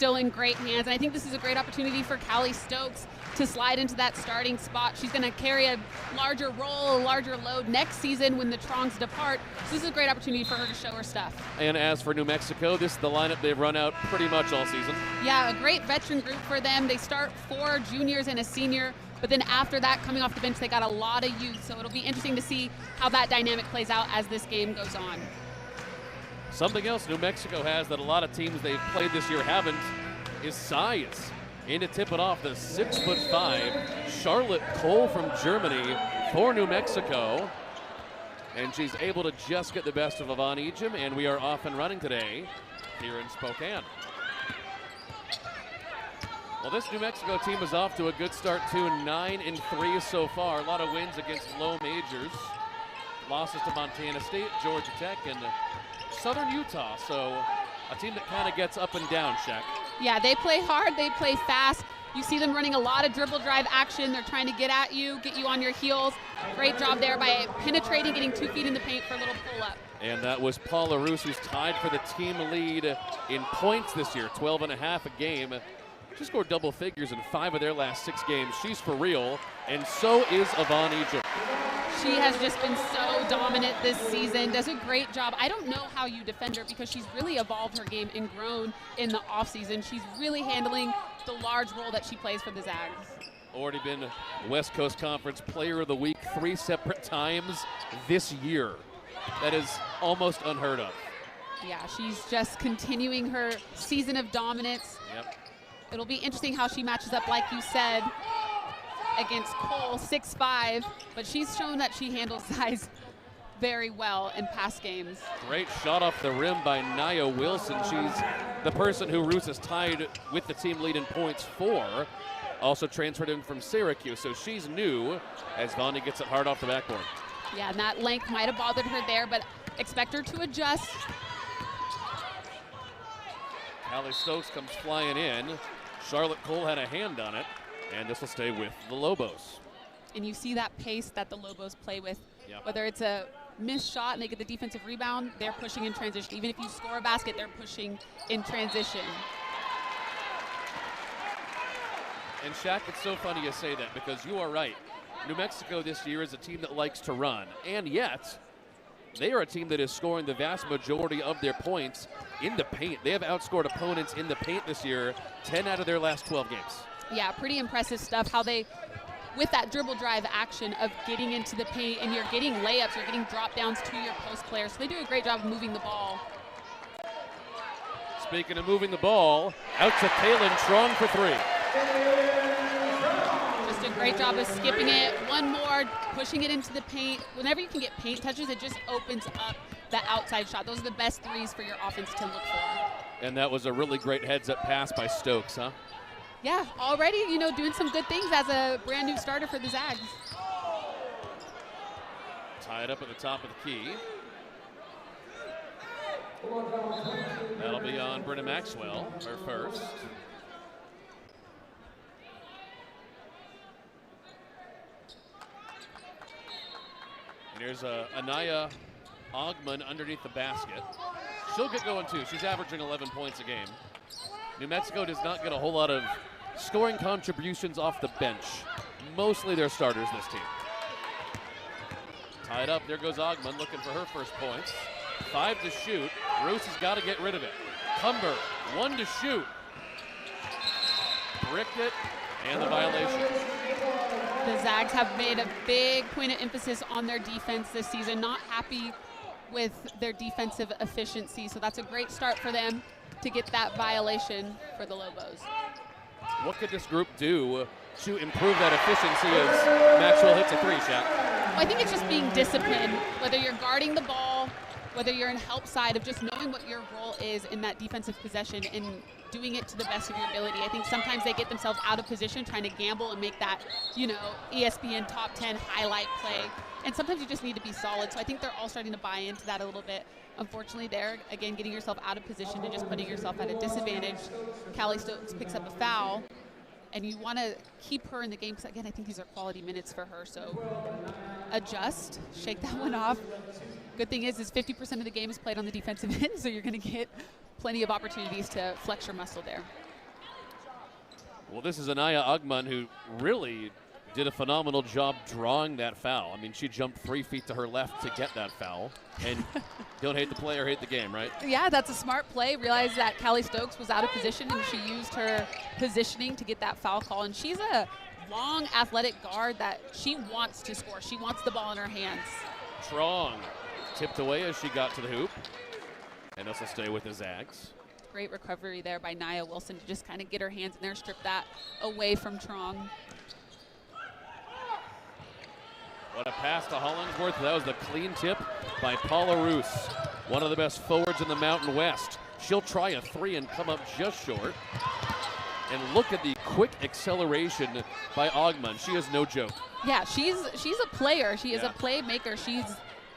still in great hands. And I think this is a great opportunity for Callie Stokes to slide into that starting spot. She's going to carry a larger role, a larger load next season when the Truongs depart. So this is a great opportunity for her to show her stuff. And as for New Mexico, this is the lineup they've run out pretty much all season. Yeah, a great veteran group for them. They start 4 juniors and a senior, but then after that, coming off the bench, they got a lot of youth. So it'll be interesting to see how that dynamic plays out as this game goes on. Something else New Mexico has that a lot of teams they've played this year haven't is size. And to tip it off, the 6'5" Charlotte Cole from Germany for New Mexico. And she's able to just get the best of Yvonne Ejim, and we are off and running today here in Spokane. Well, this New Mexico team is off to a good start too, 9-3 so far. A lot of wins against low majors. Losses to Montana State, Georgia Tech, and Southern Utah. So a team that kind of gets up and down, Shaq. Yeah, they play hard, they play fast. You see them running a lot of dribble drive action. They're trying to get at you, get you on your heels. Great job there by penetrating, getting 2 feet in the paint for a little pull-up. And that was Paula Roos, who's tied for the team lead in points this year, 12.5 a game. She scored double figures in 5 of their last 6 games. She's for real, and so is Yvonne Ejim. She has just been so dominant this season, does a great job. I don't know how you defend her because she's really evolved her game and grown in the offseason. She's really handling the large role that she plays for the Zags. Already been West Coast Conference Player of the Week 3 separate times this year. That is almost unheard of. Yeah, she's just continuing her season of dominance. Yep. It'll be interesting how she matches up, like you said, against Cole, 6'5", but she's shown that she handles size very well in past games. Great shot off the rim by Nia Wilson. She's the person who Roos has tied with the team lead in points for. Also transferred in from Syracuse, so she's new as Vonnie gets it hard off the backboard. Yeah, and that length might have bothered her there, but expect her to adjust. Callie Stokes comes flying in. Charlotte Cole had a hand on it, and this will stay with the Lobos. And you see that pace that the Lobos play with. Yep. Whether it's a missed shot and they get the defensive rebound, they're pushing in transition. Even if you score a basket, they're pushing in transition. And Shaq, it's so funny you say that because you are right. New Mexico this year is a team that likes to run, and yet they are a team that is scoring the vast majority of their points in the paint. They have outscored opponents in the paint this year, 10 out of their last 12 games. Yeah, pretty impressive stuff, how they, with that dribble drive action of getting into the paint, and you're getting layups, you're getting drop downs to your post players. So they do a great job of moving the ball. Speaking of moving the ball, out to Kayleigh Truong for 3. Just a great job of skipping it. One more, pushing it into the paint. Whenever you can get paint touches, it just opens up the outside shot. Those are the best threes for your offense to look for. And that was a really great heads-up pass by Stokes, huh? Yeah, already, you know, doing some good things as a brand new starter for the Zags. Tied up at the top of the key. That'll be on Brenna Maxwell, her first. And here's Anaya Ogman underneath the basket. She'll get going too. She's averaging 11 points a game. New Mexico does not get a whole lot of scoring contributions off the bench. Mostly their starters, this team. Tied up, there goes Ogman looking for her first points. 5 to shoot. Roos has got to get rid of it. Cumber, 1 to shoot. Bricked it, and the violation. The Zags have made a big point of emphasis on their defense this season. Not happy with their defensive efficiency, so that's a great start for them to get that violation for the Lobos. What could this group do to improve that efficiency as Maxwell hits a 3 shot? Well, I think it's just being disciplined, whether you're guarding the ball, whether you're in help side, of just knowing what your role is in that defensive possession and doing it to the best of your ability. I think sometimes they get themselves out of position trying to gamble and make that, you know, ESPN top 10 highlight play. And sometimes you just need to be solid. So I think they're all starting to buy into that a little bit. Unfortunately, there, again, getting yourself out of position and just putting yourself at a disadvantage. Callie Stokes picks up a foul, and you want to keep her in the game because, again, I think these are quality minutes for her. So adjust, shake that one off. Good thing is 50% of the game is played on the defensive end, so you're going to get plenty of opportunities to flex your muscle there. Well, this is Anaya Ugman, who really did a phenomenal job drawing that foul. I mean, she jumped 3 feet to her left to get that foul. And don't hate the play or hate the game, right? Yeah, that's a smart play. Realized that Callie Stokes was out of position, and she used her positioning to get that foul call. And she's a long, athletic guard that she wants to score. She wants the ball in her hands. Truong tipped away as she got to the hoop. And this will stay with the Zags. Great recovery there by Nia Wilson to just kind of get her hands in there, strip that away from Truong. What a pass to Hollingsworth. That was the clean tip by Paula Roos, one of the best forwards in the Mountain West. She'll try a 3 and come up just short. And look at the quick acceleration by Ogman. She is no joke. Yeah, she's a player. She is a playmaker. She's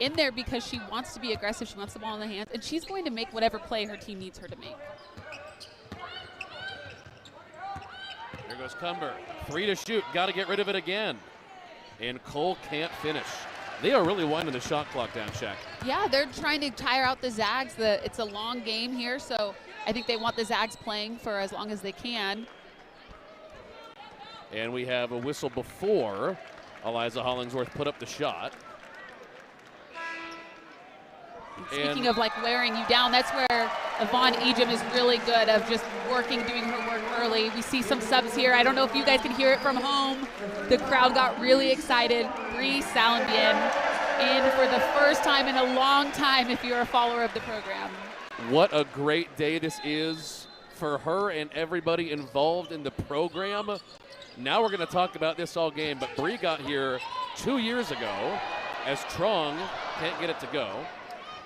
in there because she wants to be aggressive. She wants the ball in the hands, and she's going to make whatever play her team needs her to make. Here goes Cumber. 3 to shoot. Got to get rid of it again. And Cole can't finish. They are really winding the shot clock down, Shaq. Yeah, they're trying to tire out the Zags. It's a long game here, so I think they want the Zags playing for as long as they can. And we have a whistle before Eliza Hollingsworth put up the shot. Speaking of like wearing you down, that's where Yvonne Ejim is really good of just doing her work early. We see some subs here. I don't know if you guys can hear it from home. The crowd got really excited. Bree Salenbian in for the first time in a long time if you're a follower of the program. What a great day this is for her and everybody involved in the program. Now we're going to talk about this all game, but Bree got here 2 years ago as Truong can't get it to go.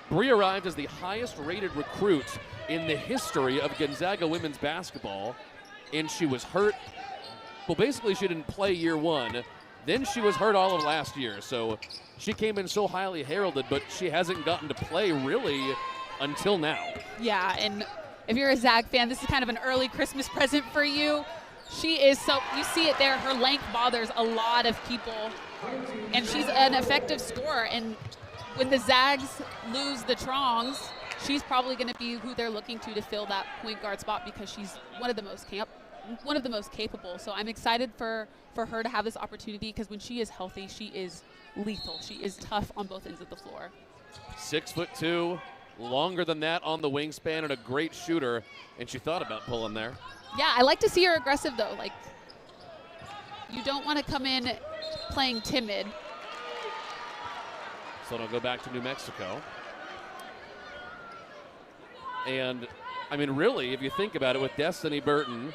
Bree arrived as the highest rated recruit in the history of Gonzaga women's basketball, and she was hurt. Well, basically she didn't play year 1. Then she was hurt all of last year, so she came in so highly heralded, but she hasn't gotten to play really until now. Yeah, and if you're a Zag fan, this is kind of an early Christmas present for you. She is you see it there, her length bothers a lot of people, and she's an effective scorer. And when the Zags lose the Truongs, she's probably going to be who they're looking to fill that point guard spot because she's one of the most capable. So I'm excited for her to have this opportunity because when she is healthy, she is lethal. She is tough on both ends of the floor. 6'2", longer than that on the wingspan, and a great shooter. And she thought about pulling there. Yeah, I like to see her aggressive though. Like, you don't want to come in playing timid. So it'll go back to New Mexico. And, I mean, really, if you think about it, with Destiny Burton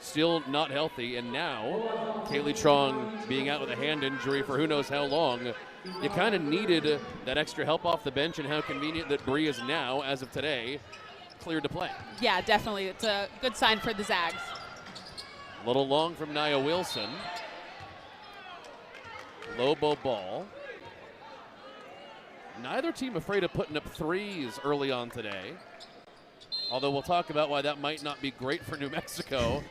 still not healthy, and now Kayleigh Truong being out with a hand injury for who knows how long, you kind of needed that extra help off the bench, and how convenient that Bree is now, as of today, cleared to play. Yeah, definitely. It's a good sign for the Zags. A little long from Nia Wilson. Lobo ball. Neither team afraid of putting up threes early on today. Although we'll talk about why that might not be great for New Mexico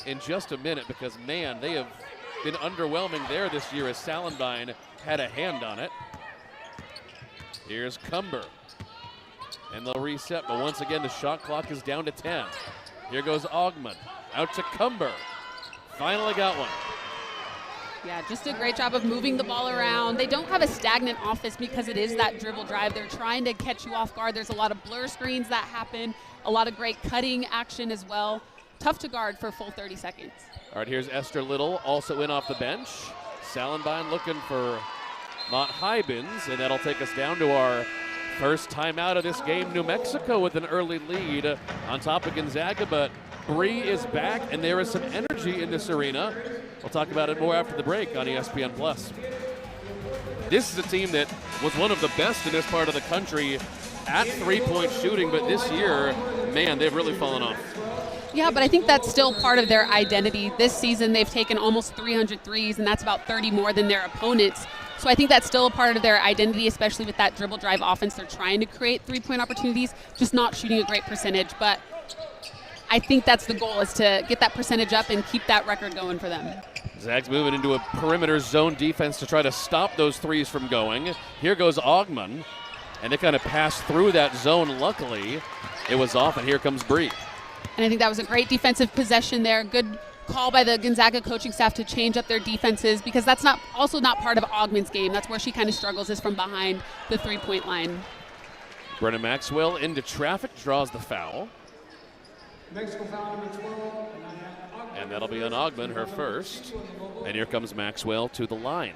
in just a minute, because, man, they have been underwhelming there this year as Salenbine had a hand on it. Here's Cumber. And they'll reset, but once again, the shot clock is down to 10. Here goes Ogman. Out to Cumber. Finally got one. Yeah, just a great job of moving the ball around. They don't have a stagnant offense because it is that dribble drive. They're trying to catch you off guard. There's a lot of blur screens that happen, a lot of great cutting action as well. Tough to guard for a full 30 seconds. All right, here's Esther Little, also in off the bench. Salenbine looking for Mont Hybens, and that'll take us down to our first timeout of this game. New Mexico with an early lead on top of Gonzaga, but Bree is back, and there is some energy in this arena. We'll talk about it more after the break on ESPN+. This is a team that was one of the best in this part of the country at three-point shooting, but this year, man, they've really fallen off. Yeah, but I think that's still part of their identity. This season, they've taken almost 300 threes, and that's about 30 more than their opponents. So I think that's still a part of their identity, especially with that dribble drive offense. They're trying to create three-point opportunities, just not shooting a great percentage. But I think that's the goal, is to get that percentage up and keep that record going for them. Zags moving into a perimeter zone defense to try to stop those threes from going. Here goes Ogman, and they kind of pass through that zone. Luckily, it was off, and here comes Bree. And I think that was a great defensive possession there. Good call by the Gonzaga coaching staff to change up their defenses, because that's also not part of Augment's game. That's where she kind of struggles, is from behind the three-point line. Brenna Maxwell into traffic, draws the foul. Mexico foul number 12. And that'll be on Augment, her first. And here comes Maxwell to the line.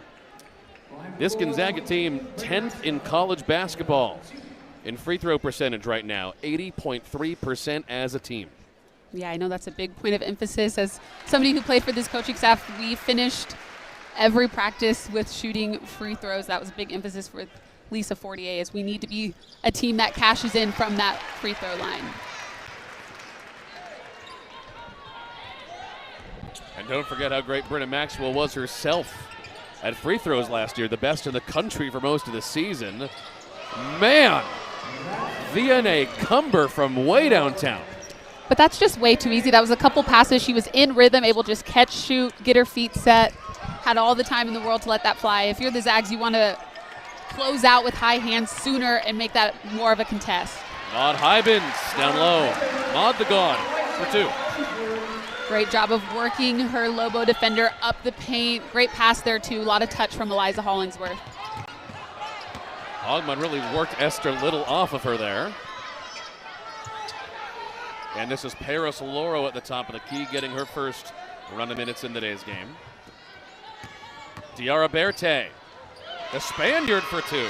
This Gonzaga team, 10th in college basketball in free throw percentage right now, 80.3% as a team. Yeah, I know that's a big point of emphasis. As somebody who played for this coaching staff, we finished every practice with shooting free throws. That was a big emphasis for Lisa Fortier, as we need to be a team that cashes in from that free throw line. And don't forget how great Brenna Maxwell was herself at free throws last year, the best in the country for most of the season. Man, VNA Cumber from way downtown. But that's just way too easy. That was a couple passes. She was in rhythm, able to just catch, shoot, get her feet set, had all the time in the world to let that fly. If you're the Zags, you want to close out with high hands sooner and make that more of a contest. Maud Hybens down low. Maud the gone for two. Great job of working her Lobo defender up the paint. Great pass there, too. A lot of touch from Eliza Hollingsworth. Augment really worked Esther Little off of her there. And this is Paris Loro at the top of the key, getting her first run of minutes in today's game. Diarra Berthe, the Spaniard for two.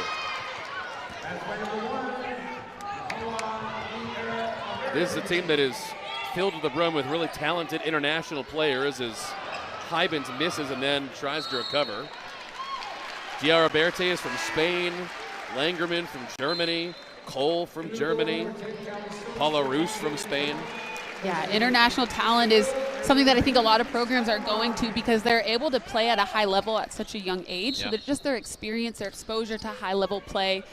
This is a team that is filled to the brim with really talented international players, as Hybens misses and then tries to recover. Diarra Berthe is from Spain, Langerman from Germany, Cole from Germany, Paula Roos from Spain. Yeah, international talent is something that I think a lot of programs are going to, because they're able to play at a high level at such a young age. Yeah. So that just their experience, their exposure to high level play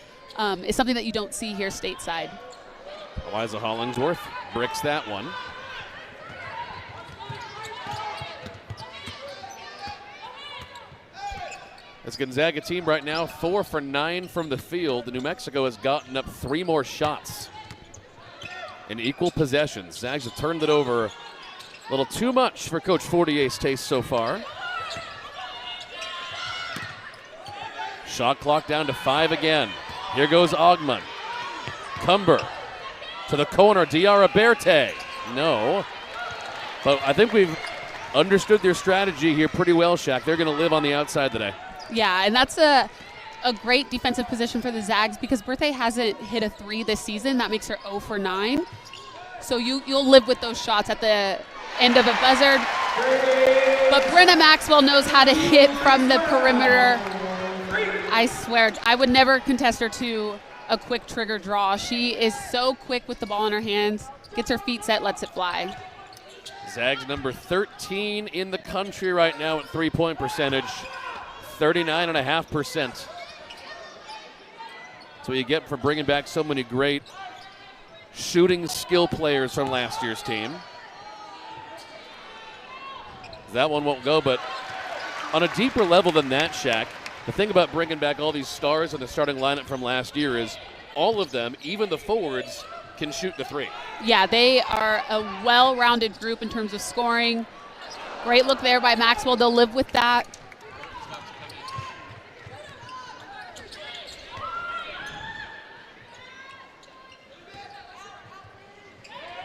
is something that you don't see here stateside. Eliza Hollingsworth bricks that one. This Gonzaga team right now 4 for 9 from the field. New Mexico has gotten up 3 more shots in equal possessions. Zags have turned it over a little too much for Coach Fortier's taste so far. Shot clock down to 5 again. Here goes Augment. Cumber to the corner, Diarra Berthe. No. But I think we've understood their strategy here pretty well, Shaq. They're going to live on the outside today. Yeah, and that's a great defensive position for the Zags, because Berthe hasn't hit a 3 this season. That makes her 0 for 9. So you'll live with those shots at the end of a buzzer. But Brenna Maxwell knows how to hit from the perimeter. I swear, I would never contest her to a quick trigger draw. She is so quick with the ball in her hands, gets her feet set, lets it fly. Zags number 13 in the country right now at three-point percentage, 39.5%. That's what you get for bringing back so many great shooting skill players from last year's team. That one won't go, but on a deeper level than that, Shaq, the thing about bringing back all these stars in the starting lineup from last year is all of them, even the forwards, can shoot the 3. Yeah, they are a well-rounded group in terms of scoring. Great look there by Maxwell. They'll live with that.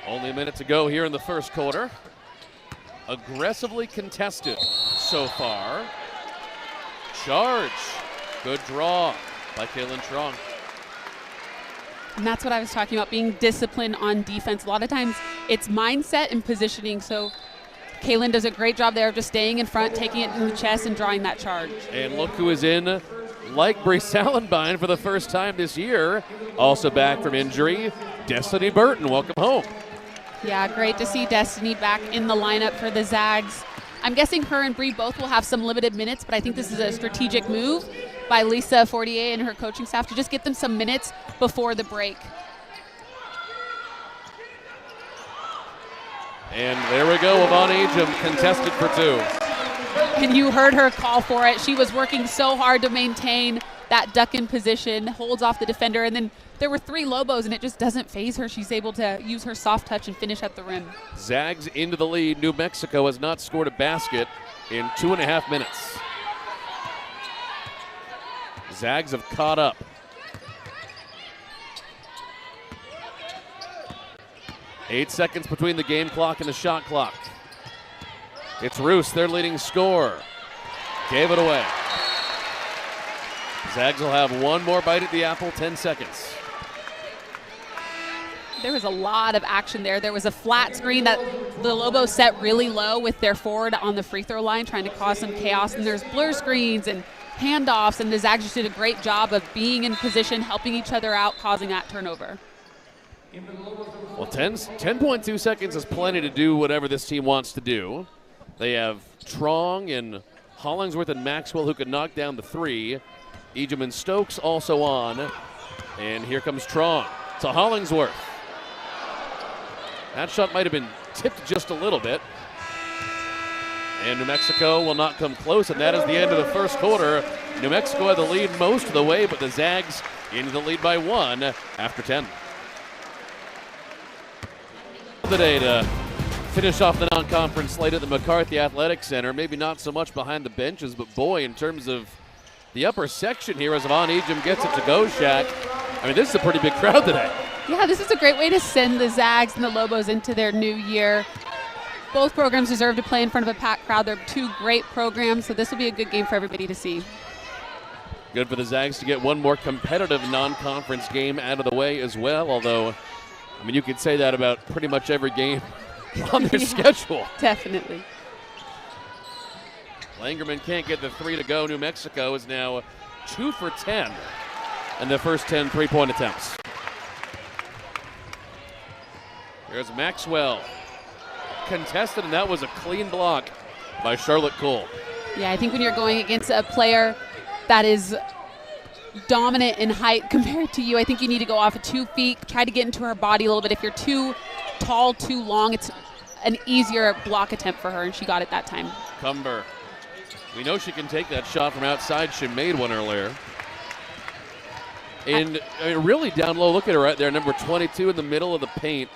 Only a minute to go here in the first quarter. Aggressively contested so far. Charge. Good draw by Kayleigh Truong. And that's what I was talking about, being disciplined on defense. A lot of times it's mindset and positioning. So Kayleigh does a great job there of just staying in front, taking it in the chest, and drawing that charge. And look who is in, like Bree Sallenbein for the first time this year. Also back from injury, Destiny Burton. Welcome home. Yeah, great to see Destiny back in the lineup for the Zags. I'm guessing her and Bree both will have some limited minutes, but I think this is a strategic move by Lisa Fortier and her coaching staff to just get them some minutes before the break. And there we go, Yvonne Agem contested for 2. And you heard her call for it. She was working so hard to maintain that duck in position, holds off the defender, and then there were 3 Lobos, and it just doesn't faze her. She's able to use her soft touch and finish at the rim. Zags into the lead. New Mexico has not scored a basket in 2.5 minutes. Zags have caught up. Eight seconds between the game clock and the shot clock. It's Roos, their leading scorer. Gave it away. Zags will have one more bite at the apple, 10 seconds. There was a lot of action there. There was a flat screen that the Lobos set really low with their forward on the free throw line, trying to cause some chaos. And there's blur screens and handoffs, and the Zags just did a great job of being in position, helping each other out, causing that turnover. Well, 10.2 seconds is plenty to do whatever this team wants to do. They have Truong and Hollingsworth and Maxwell who can knock down the 3. Ejim and Stokes also on. And here comes Truong to Hollingsworth. That shot might have been tipped just a little bit. And New Mexico will not come close, and that is the end of the first quarter. New Mexico had the lead most of the way, but the Zags into the lead by 1 after 10. Today to finish off the non-conference slate at the McCarthey Athletic Center. Maybe not so much behind the benches, but boy, in terms of the upper section here as Von Ejim gets it to go, Shaq. I mean, this is a pretty big crowd today. Yeah, this is a great way to send the Zags and the Lobos into their new year. Both programs deserve to play in front of a packed crowd. They're 2 great programs, so this will be a good game for everybody to see. Good for the Zags to get one more competitive non-conference game out of the way as well, although, I mean, you could say that about pretty much every game on their schedule. Definitely. Langerman can't get the 3 to go. New Mexico is now 2 for 10 in the first 10 3-point attempts. Here's Maxwell. Contested, and that was a clean block by Charlotte Cole. Yeah, I think when you're going against a player that is dominant in height compared to you, I think you need to go off of 2 feet, try to get into her body a little bit. If you're too tall, too long, it's an easier block attempt for her, and she got it that time. Cumber. We know she can take that shot from outside. She made one earlier. And really down low, look at her right there, number 22 in the middle of the paint.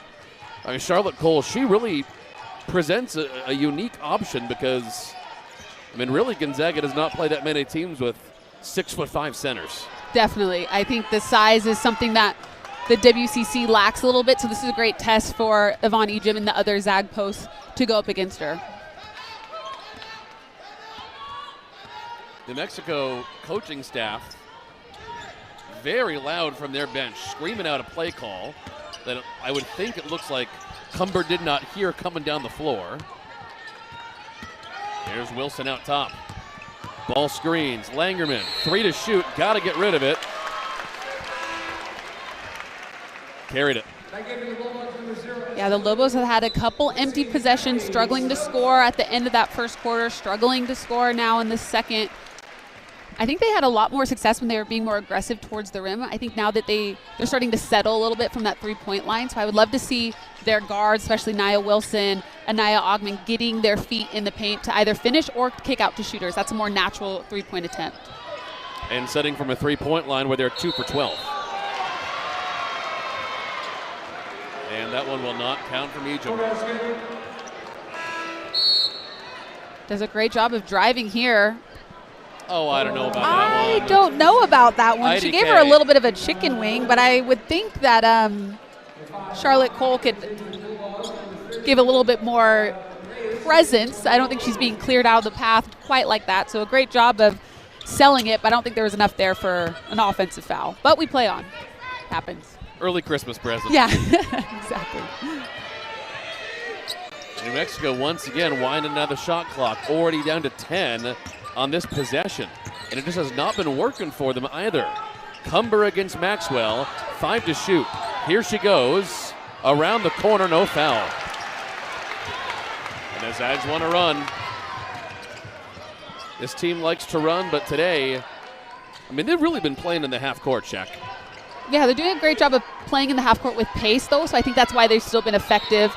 I mean, Charlotte Cole, she really presents a unique option because, I mean, really Gonzaga does not play that many teams with 6'5" centers. Definitely. I think the size is something that the WCC lacks a little bit, so this is a great test for Von Ejim and the other Zag posts to go up against her. The Mexico coaching staff, very loud from their bench, screaming out a play call that I would think it looks like Cumber did not hear coming down the floor. Here's Wilson out top. Ball screens. Langerman, 3 to shoot. Got to get rid of it. Carried it. Yeah, the Lobos have had a couple empty possessions, struggling to score at the end of that first quarter, struggling to score now in the second. I think they had a lot more success when they were being more aggressive towards the rim. I think now that they're starting to settle a little bit from that 3-point line. So I would love to see their guards, especially Nia Wilson and Nia Ogman, getting their feet in the paint to either finish or kick out to shooters. That's a more natural 3-point attempt. And setting from a 3-point line where they're 2 for 12. And that one will not count from Ejim. Does a great job of driving here. Oh, I don't know about that one. I don't know about that one. IDK. She gave her a little bit of a chicken wing, but I would think that Charlotte Cole could give a little bit more presence. I don't think she's being cleared out of the path quite like that. So a great job of selling it, but I don't think there was enough there for an offensive foul. But we play on. Happens. Early Christmas present. Yeah, exactly. New Mexico once again winding down the shot clock, already down to 10 on this possession. And it just has not been working for them either. Cumber against Maxwell, 5 to shoot. Here she goes, around the corner, no foul. And the Zags want to run. This team likes to run, but today, I mean, they've really been playing in the half court, Shaq. Yeah, they're doing a great job of playing in the half court with pace, though, so I think that's why they've still been effective.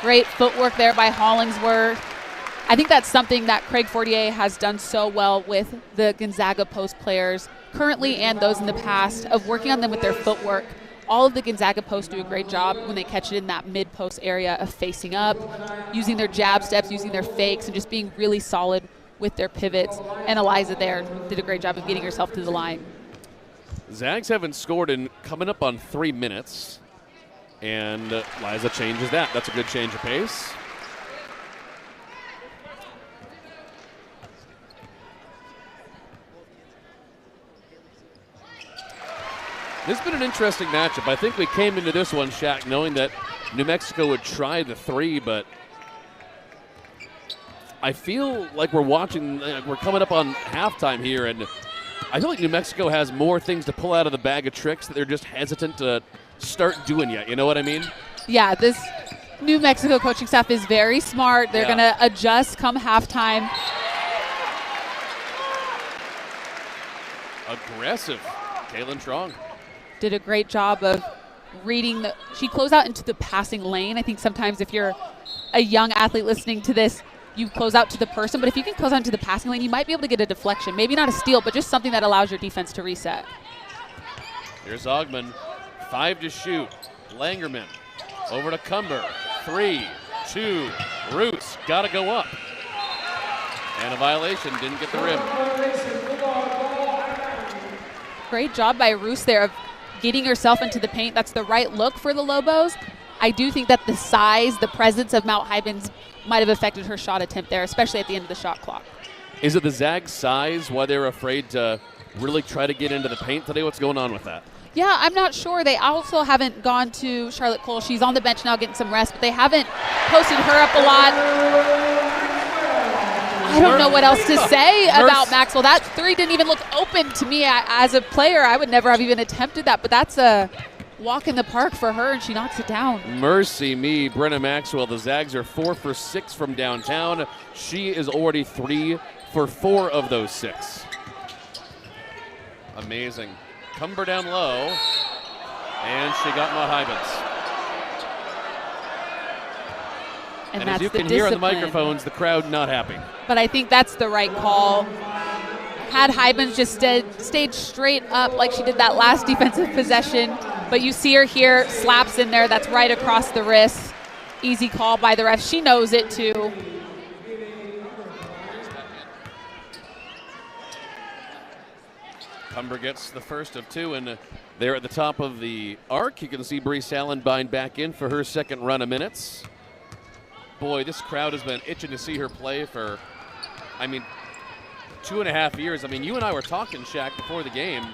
Great footwork there by Hollingsworth. I think that's something that Craig Fortier has done so well with the Gonzaga post players currently and those in the past, of working on them with their footwork all of the Gonzaga posts do a great job when they catch it in that mid-post area of facing up, using their jab steps, using their fakes, and just being really solid with their pivots. And Eliza there did a great job of getting herself to the line. Zags haven't scored in coming up on 3 minutes, and Liza changes that. That's a good change of pace. This has been an interesting matchup. I think we came into this one, Shaq, knowing that New Mexico would try the 3, but I feel like we're coming up on halftime here, and I feel like New Mexico has more things to pull out of the bag of tricks that they're just hesitant to start doing yet. You know what I mean? Yeah, this New Mexico coaching staff is very smart. They're going to adjust come halftime. Aggressive. Kayleigh Truong did a great job of reading she closed out into the passing lane. I think sometimes if you're a young athlete listening to this, you close out to the person, but if you can close out into the passing lane, you might be able to get a deflection. Maybe not a steal, but just something that allows your defense to reset. Here's Ogman, 5 to shoot. Langerman over to Cumber, 3, 2, Roos, gotta go up. And a violation, didn't get the rim. Great job by Roos there of getting herself into the paint. That's the right look for the Lobos. I do think that the size, the presence of Mount Hybens might have affected her shot attempt there, especially at the end of the shot clock. Is it the Zags size why they're afraid to really try to get into the paint today? What's going on with that? Yeah, I'm not sure. They also haven't gone to Charlotte Cole. She's on the bench now getting some rest, but they haven't posted her up a lot. I don't know what else to say about Maxwell. That 3 didn't even look open to me. As a player, I would never have even attempted that, but that's a walk in the park for her, and she knocks it down. Mercy me, Brenna Maxwell. The Zags are 4 for 6 from downtown. She is already 3 for 4 of those 6. Amazing. Cumber down low, and she got Hybens. And as you can hear on the microphones, the crowd not happy. But I think that's the right call. Had Hybens just stayed straight up like she did that last defensive possession, but you see her here, slaps in there, that's right across the wrist. Easy call by the ref. She knows it too. Cumber gets the first of 2, and there at the top of the arc, you can see Bree Sallenbein back in for her second run of minutes. Boy, this crowd has been itching to see her play for, 2.5 years. You and I were talking, Shaq, before the game.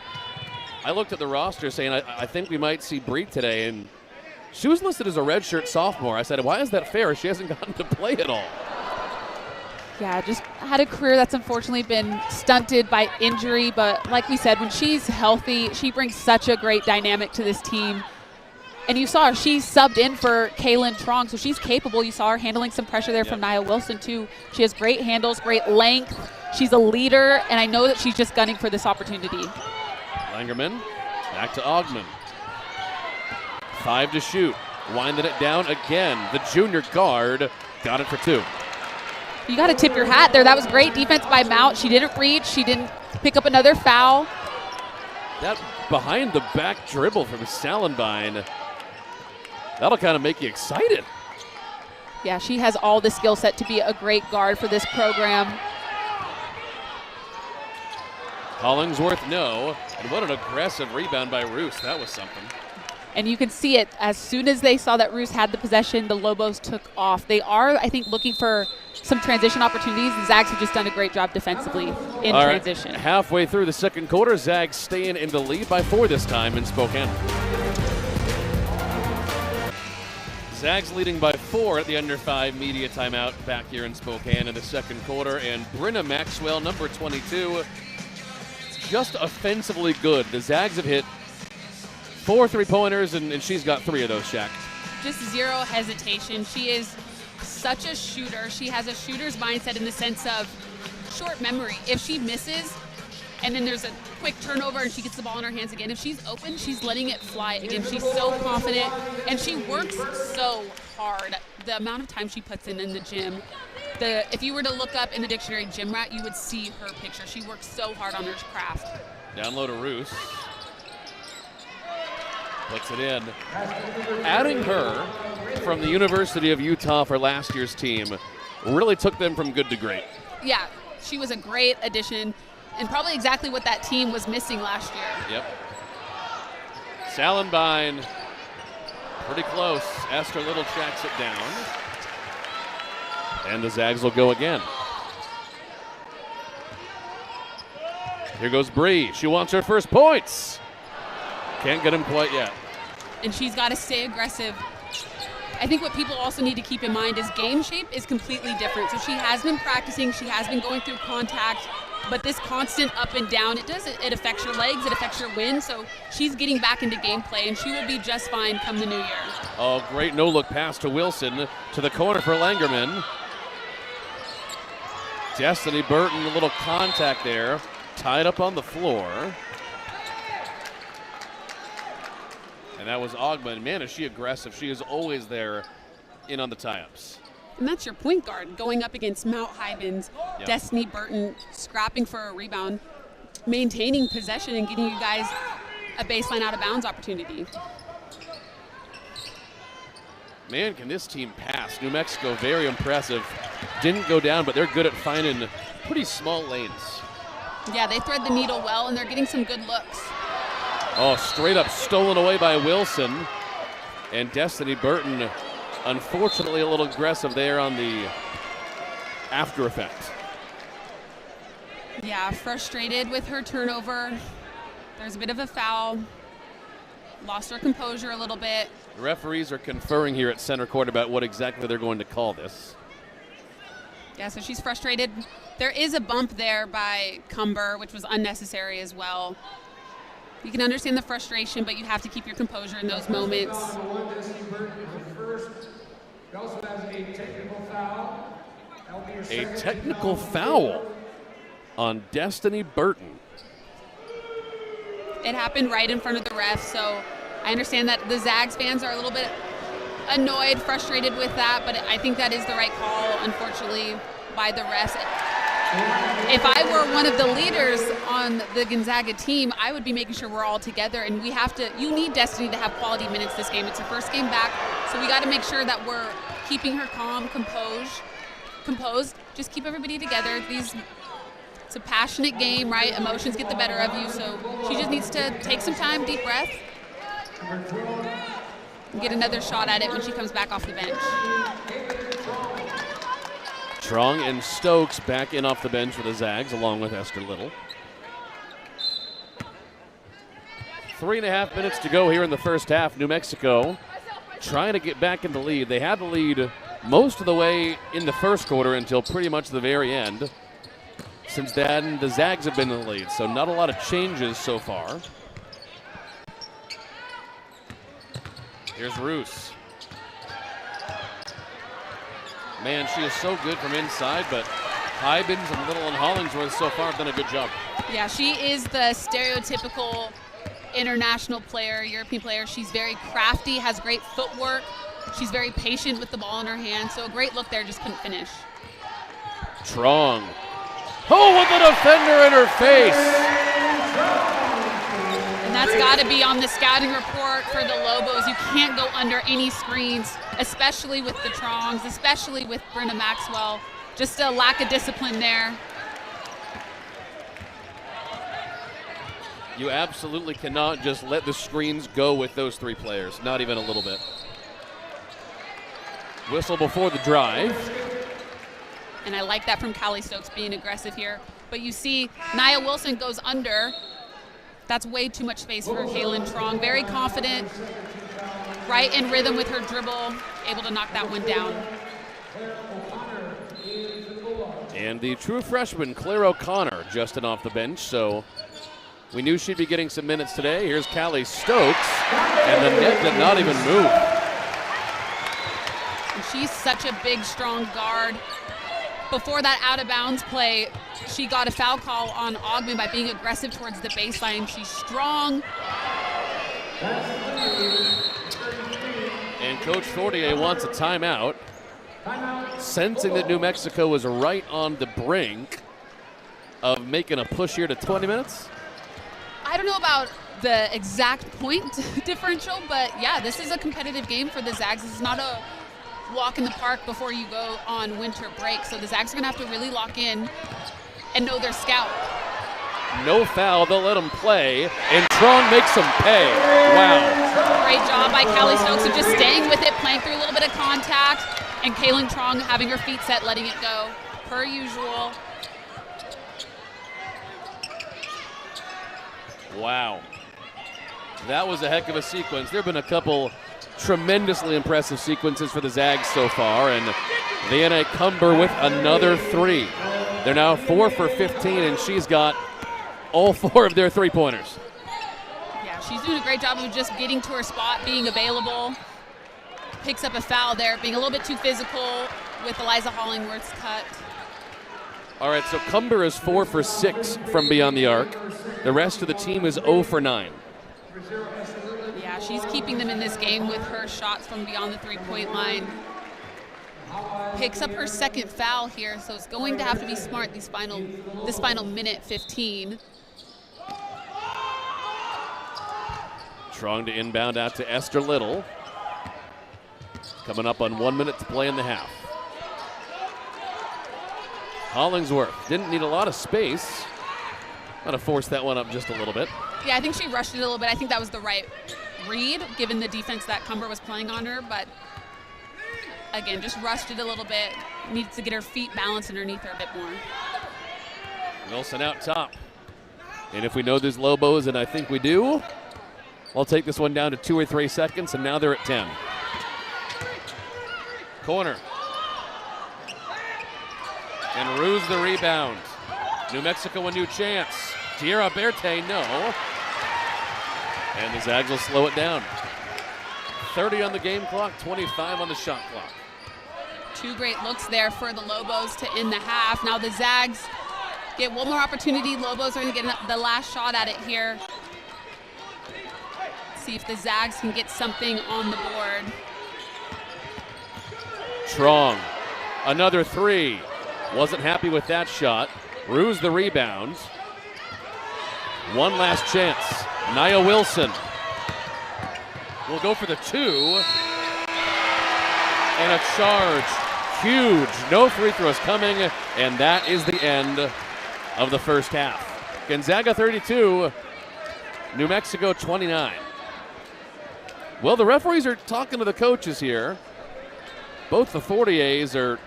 I looked at the roster saying, I think we might see Bree today, and she was listed as a redshirt sophomore. I said, why is that fair? She hasn't gotten to play at all. Yeah, just had a career that's unfortunately been stunted by injury, but like we said, when she's healthy, she brings such a great dynamic to this team. And you saw her, she subbed in for Kayleigh Truong, so she's capable. You saw her handling some pressure there from Nia Wilson, too. She has great handles, great length. She's a leader, and I know that she's just gunning for this opportunity. Langerman, back to Ogman. 5 to shoot. Winding it down again. The junior guard got it for 2. You got to tip your hat there. That was great defense by Mount. She didn't reach. She didn't pick up another foul. That behind-the-back dribble from Sallenbein, that'll kind of make you excited. Yeah, she has all the skill set to be a great guard for this program. Hollingsworth, no. And what an aggressive rebound by Roos. That was something. And you can see it. As soon as they saw that Roos had the possession, the Lobos took off. They are, I think, looking for some transition opportunities. The Zags have just done a great job defensively in transition. Right. Halfway through the second quarter, Zags staying in the lead by 4 this time in Spokane. Zags leading by 4 at the under 5 media timeout back here in Spokane in the second quarter. And Brenna Maxwell, number 22, just offensively good. The Zags have hit 4 3-pointers, and she's got 3 of those, Shaq. Just zero hesitation. She is such a shooter. She has a shooter's mindset in the sense of short memory. If she misses and then there's a quick turnover and she gets the ball in her hands again, if she's open, she's letting it fly again. She's so confident, and she works so hard. The amount of time she puts in the gym. If you were to look up in the dictionary gym rat, you would see her picture. She works so hard on her craft. Down low to Roos. Puts it in. Adding her from the University of Utah for last year's team really took them from good to great. Yeah, she was a great addition and probably exactly what that team was missing last year. Yep. Salenbine, pretty close. Esther Little tracks it down. And the Zags will go again. Here goes Bree. She wants her first points. Can't get them quite yet. And she's got to stay aggressive. I think what people also need to keep in mind is game shape is completely different. So she has been practicing, she has been going through contact, but this constant up and down, it affects your legs, it affects your wind. So she's getting back into gameplay, and she will be just fine come the new year. Oh, great no-look pass to Wilson to the corner for Langerman. Destiny Burton, a little contact there, tied up on the floor. And that was Ogman. Man, is she aggressive. She is always there in on the tie-ups. And that's your point guard going up against Mount Hybens, Yep. Destiny Burton scrapping for a rebound, maintaining possession and getting you guys a baseline out of bounds opportunity. Man, can this team pass? New Mexico, very impressive. Didn't go down, but they're good at finding pretty small lanes. Yeah, they thread the needle well, and they're getting some good looks. Oh, straight up stolen away by Wilson. And Destiny Burton, unfortunately, a little aggressive there on the after effect. Yeah, frustrated with her turnover. There's a bit of a foul. Lost her composure a little bit. The referees are conferring here at center court about what exactly they're going to call this. Yeah, so she's frustrated. There is a bump there by Cumber, which was unnecessary as well. You can understand the frustration, but you have to keep your composure in those moments. A technical foul on Destiny Burton. It happened right in front of the ref, so I understand that the Zags fans are a little bit annoyed, frustrated with that, but I think that is the right call, unfortunately, by the refs. If I were one of the leaders on the Gonzaga team, I would be making sure we're all together, and you need Destiny to have quality minutes this game. It's her first game back, so we got to make sure that we're keeping her calm, composed. Just keep everybody together. It's a passionate game, right? Emotions get the better of you, so she just needs to take some time, deep breath, and get another shot at it when she comes back off the bench. Truong and Stokes back in off the bench for the Zags, along with Esther Little. 3.5 minutes to go here in the first half. New Mexico trying to get back in the lead. They had the lead most of the way in the first quarter until pretty much the very end. Since then, the Zags have been in the lead, so not a lot of changes so far. Here's Roos. Man, she is so good from inside, but Hybens and Little and Hollingsworth so far have done a good job. Yeah, she is the stereotypical international player, European player. She's very crafty, has great footwork. She's very patient with the ball in her hand, so a great look there, just couldn't finish. Truong. Oh, with a defender in her face. And that's got to be on the scouting report for the Lobos. You can't go under any screens, especially with the Truongs, especially with Brenda Maxwell. Just a lack of discipline there. You absolutely cannot just let the screens go with those three players, not even a little bit. Whistle before the drive. And I like that from Callie Stokes being aggressive here. But you see Nia Wilson goes under. That's way too much space for Kayleigh Truong. Very confident, right in rhythm with her dribble, able to knock that one down. And the true freshman, Claire O'Connor, just in off the bench, so we knew she'd be getting some minutes today. Here's Callie Stokes, and the net did not even move. And she's such a big, strong guard. Before that out-of-bounds play, she got a foul call on Ogman by being aggressive towards the baseline. She's strong. And Coach Fortier wants a timeout, sensing that New Mexico was right on the brink of making a push here to 20 minutes. I don't know about the exact point differential, but yeah, this is a competitive game for the Zags. This is not a walk in the park before you go on winter break, so the Zags are going to have to really lock in and know their scout. No foul, they'll let him play, and Truong makes him pay. Wow. Great job by Callie Stokes of just staying with it, playing through a little bit of contact, and Kayleigh Truong having her feet set, letting it go, per usual. Wow. That was a heck of a sequence. There have been a couple tremendously impressive sequences for the Zags so far, and Vienna Cumber with another 3. They're now 4 for 15, and she's got all 4 of their 3-pointers. Yeah, she's doing a great job of just getting to her spot, being available. Picks up a foul there, being a little bit too physical with Eliza Hollingworth's cut. All right, so Cumber is 4 for 6 from beyond the arc. The rest of the team is 0 for 9. Yeah, she's keeping them in this game with her shots from beyond the 3-point line. Picks up her second foul here, so it's going to have to be smart this final minute 15. Truong to inbound out to Esther Little. Coming up on 1 minute to play in the half. Hollingsworth didn't need a lot of space. Got to force that one up just a little bit. Yeah, I think she rushed it a little bit. I think that was the right read, given the defense that Cumber was playing on her. But again, just rushed it a little bit. Needs to get her feet balanced underneath her a bit more. Wilson out top. And if we know there's Lobos, and I think we do, I'll take this one down to 2 or 3 seconds, and now they're at 10. Corner. And Ruse the rebound. New Mexico a new chance. Tierra Berte, no. And the Zags will slow it down. 30 on the game clock, 25 on the shot clock. 2 great looks there for the Lobos to end the half. Now the Zags get one more opportunity. Lobos are going to get the last shot at it here. See if the Zags can get something on the board. Truong, another 3. Wasn't happy with that shot. Ruse the rebound. One last chance. Nia Wilson will go for the 2. And a charge. Huge. No free throws coming. And that is the end of the first half. Gonzaga 32, New Mexico 29. Well, the referees are talking to the coaches here. Both the Fortiers are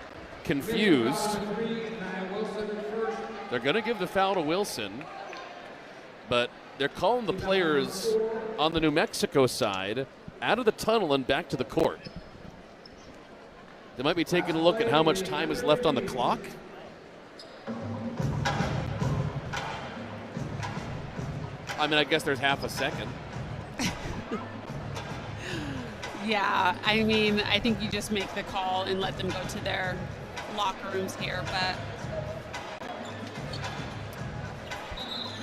confused. They're going to give the foul to Wilson, but they're calling the players on the New Mexico side out of the tunnel and back to the court. They might be taking a look at how much time is left on the clock. I mean, I guess there's half a second. Yeah, I mean, I think you just make the call and let them go to their locker rooms here, but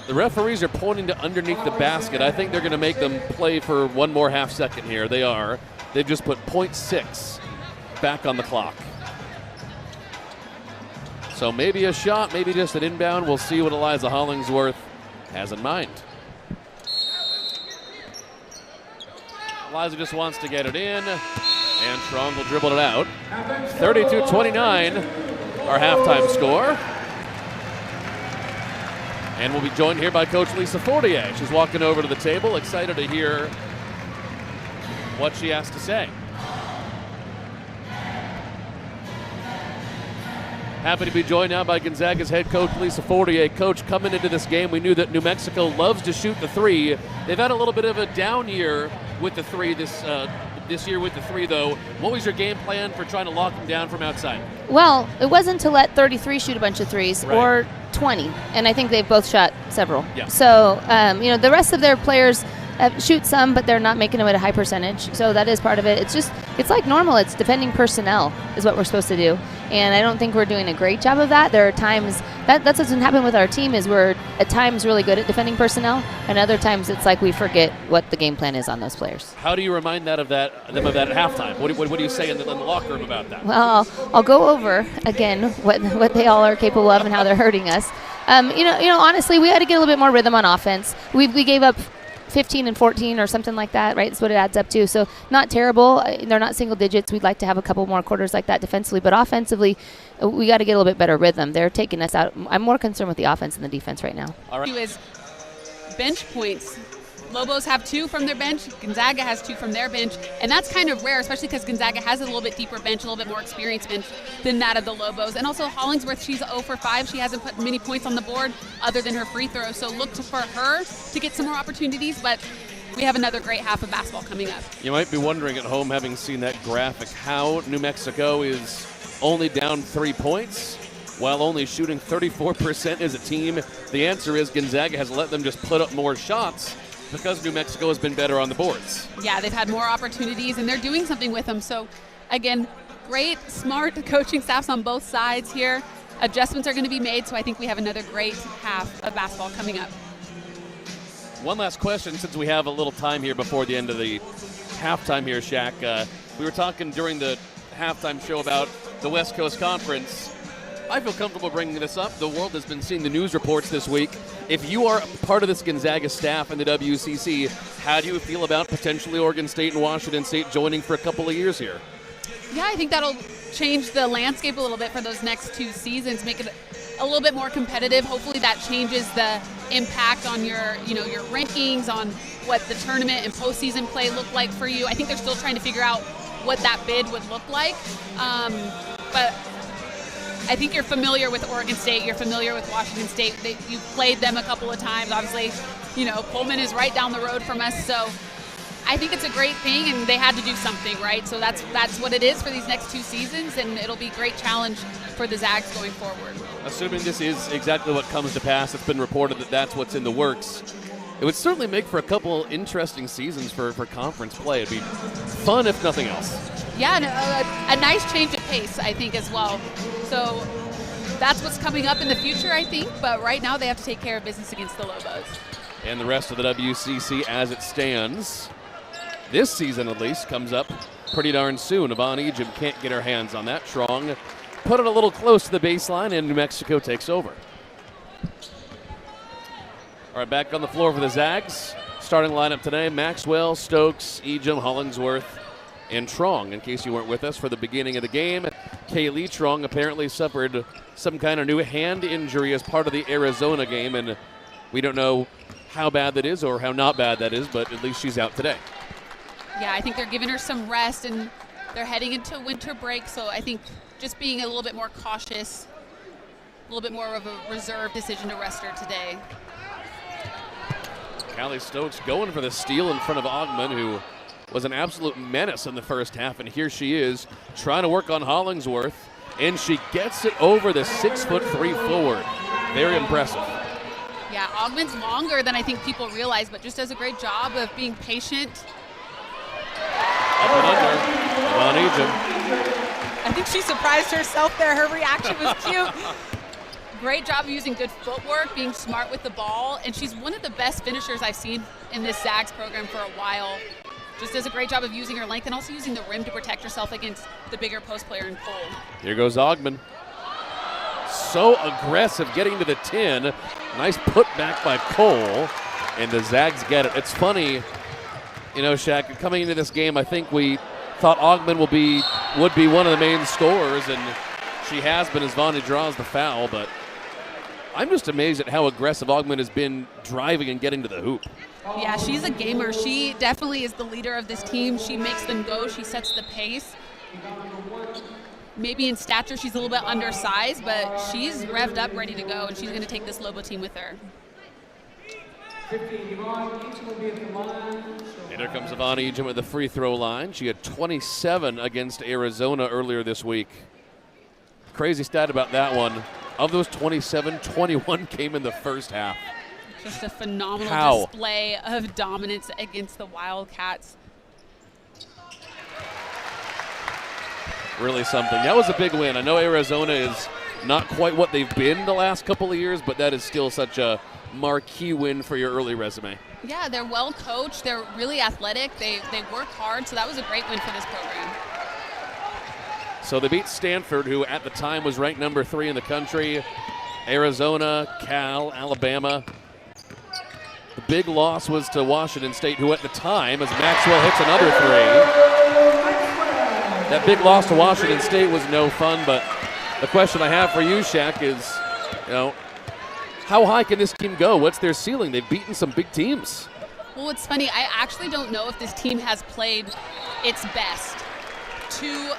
the referees are pointing to underneath the basket. I think they're going to make them play for one more half second here. They are. They've just put 0.6 back on the clock. So maybe a shot, maybe just an inbound. We'll see what Eliza Hollingsworth has in mind. Eliza just wants to get it in, and Truong will dribble it out. 32-29, our halftime score. And we'll be joined here by Coach Lisa Fortier. She's walking over to the table, excited to hear what she has to say. Happy to be joined now by Gonzaga's head coach, Lisa Fortier. Coach, coming into this game, we knew that New Mexico loves to shoot the 3. They've had a little bit of a down year with the 3 this year with the 3, though. What was your game plan for trying to lock them down from outside? Well, it wasn't to let 33 shoot a bunch of 3s, right, or 20, and I think they've both shot several. Yeah. So, the rest of their players shoot some, but they're not making them at a high percentage. So that is part of it. It's like normal. It's defending personnel is what we're supposed to do. And I don't think we're doing a great job of that. There are times that doesn't happen with our team, is we're at times really good at defending personnel, and other times it's like we forget what the game plan is on those players. How do you remind them of that at halftime? What do you say in the locker room about that? Well, I'll go over again what they all are capable of and how they're hurting us. Honestly, we had to get a little bit more rhythm on offense. We gave up 15 and 14 or something like that, right? That's what it adds up to. So not terrible. They're not single digits. We'd like to have a couple more quarters like that defensively, but offensively, we got to get a little bit better rhythm. They're taking us out. I'm more concerned with the offense than the defense right now. All right. Is bench points. Lobos have 2 from their bench. Gonzaga has 2 from their bench. And that's kind of rare, especially because Gonzaga has a little bit deeper bench, a little bit more experienced bench than that of the Lobos. And also Hollingsworth, she's 0 for 5. She hasn't put many points on the board other than her free throw. So look for her to get some more opportunities. But we have another great half of basketball coming up. You might be wondering at home, having seen that graphic, how New Mexico is only down 3 points while only shooting 34% as a team. The answer is Gonzaga has let them just put up more shots because New Mexico has been better on the boards. Yeah, they've had more opportunities, and they're doing something with them. So, again, great, smart coaching staffs on both sides here. Adjustments are going to be made, so I think we have another great half of basketball coming up. One last question, since we have a little time here before the end of the halftime here, Shaq. We were talking during the halftime show about the West Coast Conference. I feel comfortable bringing this up. The world has been seeing the news reports this week. If you are part of this Gonzaga staff in the WCC, how do you feel about potentially Oregon State and Washington State joining for a couple of years here? Yeah, I think that'll change the landscape a little bit for those next 2 seasons, make it a little bit more competitive. Hopefully that changes the impact on your rankings, on what the tournament and postseason play look like for you. I think they're still trying to figure out what that bid would look like. But I think you're familiar with Oregon State. You're familiar with Washington State. You've played them a couple of times. Obviously, Pullman is right down the road from us. So I think it's a great thing, and they had to do something, right? So that's what it is for these next 2 seasons, and it'll be a great challenge for the Zags going forward. Assuming this is exactly what comes to pass, it's been reported that that's what's in the works. It would certainly make for a couple interesting seasons for conference play. It'd be fun, if nothing else. Yeah, and a nice change of pace, I think, as well. So that's what's coming up in the future, I think. But right now they have to take care of business against the Lobos. And the rest of the WCC as it stands, this season at least, comes up pretty darn soon. Yvonne Egypt can't get her hands on that. Truong put it a little close to the baseline, and New Mexico takes over. All right, back on the floor for the Zags. Starting lineup today, Maxwell, Stokes, Ejim, Hollingsworth, and Truong. In case you weren't with us for the beginning of the game, Kayleigh Truong apparently suffered some kind of new hand injury as part of the Arizona game, and we don't know how bad that is or how not bad that is, but at least she's out today. Yeah, I think they're giving her some rest, and they're heading into winter break, so I think just being a little bit more cautious, a little bit more of a reserved decision to rest her today. Callie Stokes going for the steal in front of Ogman, who was an absolute menace in the first half, and here she is trying to work on Hollingsworth, and she gets it over the 6'3" forward. Very impressive. Yeah, Ogman's longer than I think people realize, but just does a great job of being patient. Up and under, on Egypt. I think she surprised herself there. Her reaction was cute. Great job of using good footwork, being smart with the ball, and she's one of the best finishers I've seen in this Zags program for a while. Just does a great job of using her length and also using the rim to protect herself against the bigger post player in Cole. Here goes Ogman. So aggressive getting to the 10. Nice putback by Cole, and the Zags get it. It's funny, Shaq, coming into this game, I think we thought Ogman would be one of the main scorers, and she has been as Vonnie draws the foul, but I'm just amazed at how aggressive Ogman has been driving and getting to the hoop. Yeah, she's a gamer. She definitely is the leader of this team. She makes them go. She sets the pace. Maybe in stature she's a little bit undersized, but she's revved up, ready to go, and she's going to take this Lobo team with her. And here comes Yvonne Egypt at the free throw line. She had 27 against Arizona earlier this week. Crazy stat about that one. Of those 27, 21 came in the first half. Just a phenomenal display of dominance against the Wildcats. Really something. That was a big win. I know Arizona is not quite what they've been the last couple of years, but that is still such a marquee win for your early resume. Yeah, they're well coached. They're really athletic. They work hard, so that was a great win for this program. So they beat Stanford, who at the time was ranked number 3 in the country. Arizona, Cal, Alabama. The big loss was to Washington State, who at the time, as Maxwell hits another three. That big loss to Washington State was no fun, but the question I have for you, Shaq, is, how high can this team go? What's their ceiling? They've beaten some big teams. Well, it's funny. I actually don't know if this team has played its best. 2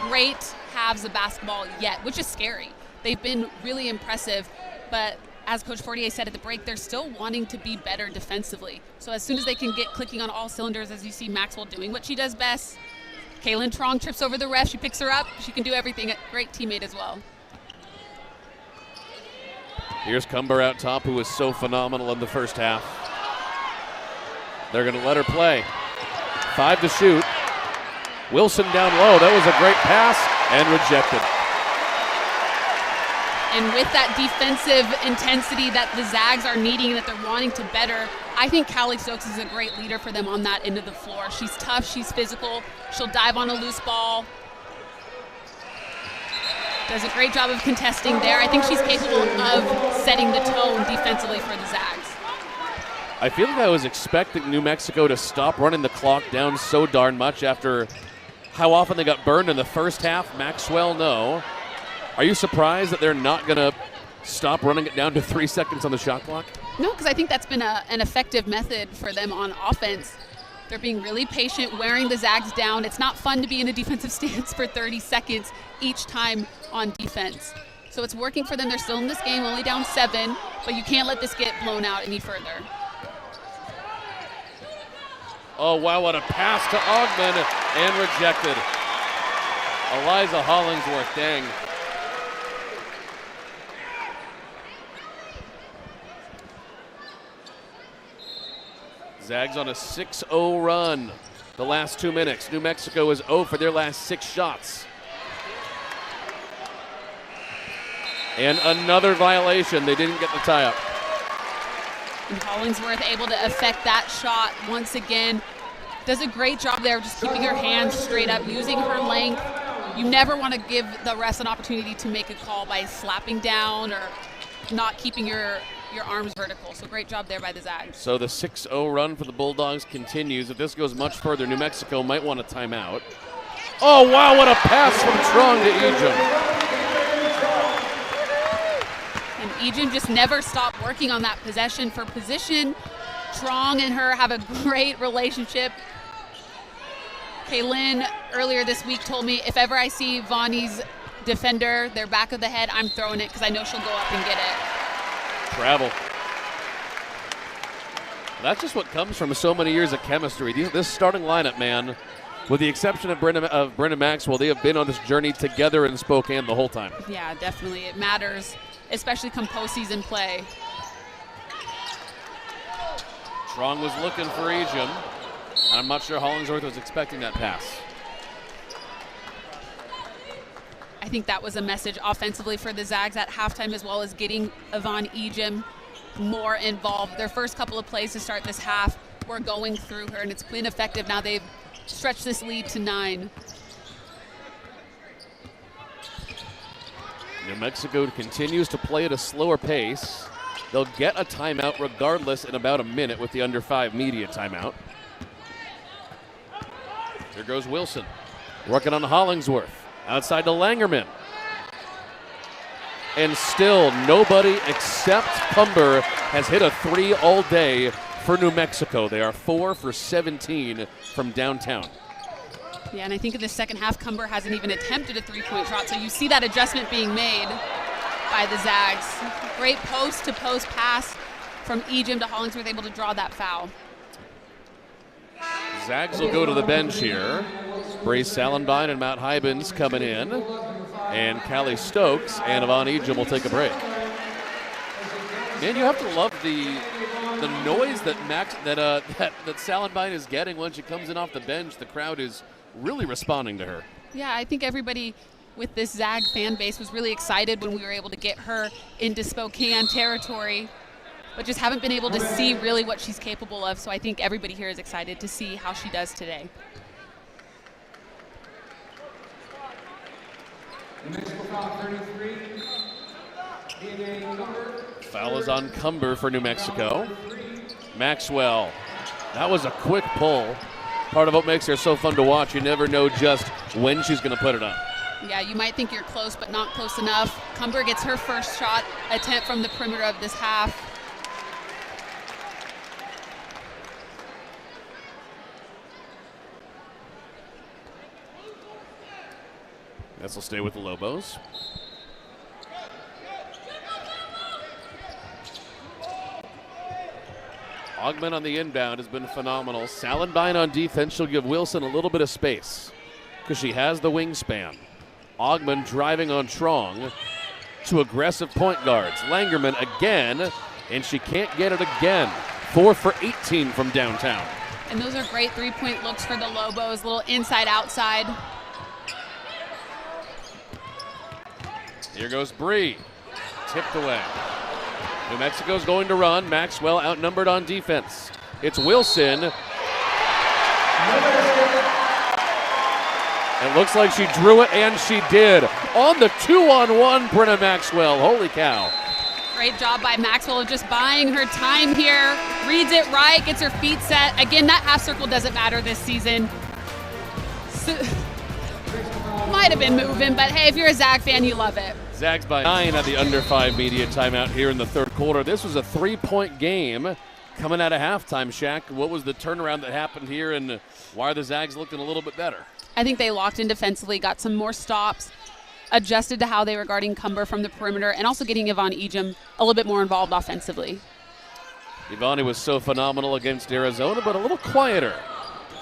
great halves of basketball yet, which is scary. They've been really impressive, but as Coach Fortier said at the break, they're still wanting to be better defensively. So as soon as they can get clicking on all cylinders, as you see Maxwell doing what she does best, Kayleigh Truong trips over the ref, she picks her up, she can do everything. A great teammate as well. Here's Cumber out top, who was so phenomenal in the first half. They're going to let her play. 5 to shoot. Wilson down low. That was a great pass and rejected. And with that defensive intensity that the Zags are needing, that they're wanting to better, I think Callie Stokes is a great leader for them on that end of the floor. She's tough, she's physical, she'll dive on a loose ball. Does a great job of contesting there. I think she's capable of setting the tone defensively for the Zags. I feel like I was expecting New Mexico to stop running the clock down so darn much after how often they got burned in the first half. Maxwell, no. Are you surprised that they're not going to stop running it down to 3 seconds on the shot clock? No, because I think that's been an effective method for them on offense. They're being really patient, wearing the Zags down. It's not fun to be in a defensive stance for 30 seconds each time on defense. So it's working for them. They're still in this game, only down 7, but you can't let this get blown out any further. Oh, wow, what a pass to Ogman and rejected. Eliza Hollingsworth, dang. Zags on a 6-0 run the last 2 minutes. New Mexico is 0 for their last 6 shots. And another violation. They didn't get the tie-up. And Hollingsworth able to affect that shot once again. Does a great job there, just keeping her hands straight up, using her length. You never want to give the refs an opportunity to make a call by slapping down or not keeping your arms vertical. So great job there by the Zags. So the 6-0 run for the Bulldogs continues. If this goes much further, New Mexico might want a timeout. Oh, wow, what a pass from Truong to Ejim. And Ejim just never stopped working on that possession for position. Truong and her have a great relationship. Kayleigh earlier this week told me, if ever I see Vonnie's defender, their back of the head, I'm throwing it because I know she'll go up and get it. Travel. That's just what comes from so many years of chemistry. This starting lineup, man, with the exception of Brenda Maxwell, they have been on this journey together in Spokane the whole time. Yeah, definitely. It matters, especially come postseason play. Truong was looking for Ejim. I'm not sure Hollingsworth was expecting that pass. I think that was a message offensively for the Zags at halftime, as well as getting Yvonne Ejim more involved. Their first couple of plays to start this half were going through her, and it's been effective. Now they've stretched this lead to 9. New Mexico continues to play at a slower pace. They'll get a timeout regardless in about a minute with the under 5 media timeout. Here goes Wilson, working on Hollingsworth. Outside to Langerman. And still nobody except Cumber has hit a 3 all day for New Mexico. They are 4 for 17 from downtown. Yeah, and I think in the second half, Cumber hasn't even attempted a 3-point shot, so you see that adjustment being made by the Zags. Great post-to-post pass from Ejim to Hollingsworth, able to draw that foul. Zags will go to the bench here. Brace Salenbine and Matt Hybens coming in. And Callie Stokes and Yvonne Ejim will take a break. Man, you have to love the noise that Salenbine is getting when she comes in off the bench. The crowd is really responding to her. Yeah, I think everybody with this Zag fan base was really excited when we were able to get her into Spokane territory, but just haven't been able to see really what she's capable of. So I think everybody here is excited to see how she does today. Foul is on Cumber for New Mexico. Maxwell. That was a quick pull. Part of what makes her so fun to watch, you never know just when she's going to put it up. Yeah, you might think you're close, but not close enough. Cumber gets her first shot attempt from the perimeter of this half. This will stay with the Lobos. Augman on the inbound has been phenomenal. Salenbine on defense. She'll give Wilson a little bit of space because she has the wingspan. Augman driving on Truong. Two aggressive point guards. Langerman again, and she can't get it again. 4 for 18 from downtown. And those are great three-point looks for the Lobos. Little inside-outside. Here goes Bree. Tipped away. New Mexico's going to run. Maxwell outnumbered on defense. It's Wilson. It looks like she drew it, and she did. On the 2-on-1, Brenna Maxwell. Holy cow. Great job by Maxwell of just buying her time here. Reads it right, gets her feet set. Again, that half circle doesn't matter this season. Might have been moving, but hey, if you're a Zag fan, you love it. Zags by 9 at the under 5 media timeout here in the third quarter. This was a 3-point game coming out of halftime, Shaq. What was the turnaround that happened here, and why are the Zags looking a little bit better? I think they locked in defensively, got some more stops, adjusted to how they were guarding Cumber from the perimeter, and also getting Yvonne Ejim a little bit more involved offensively. Yvonne was so phenomenal against Arizona, but a little quieter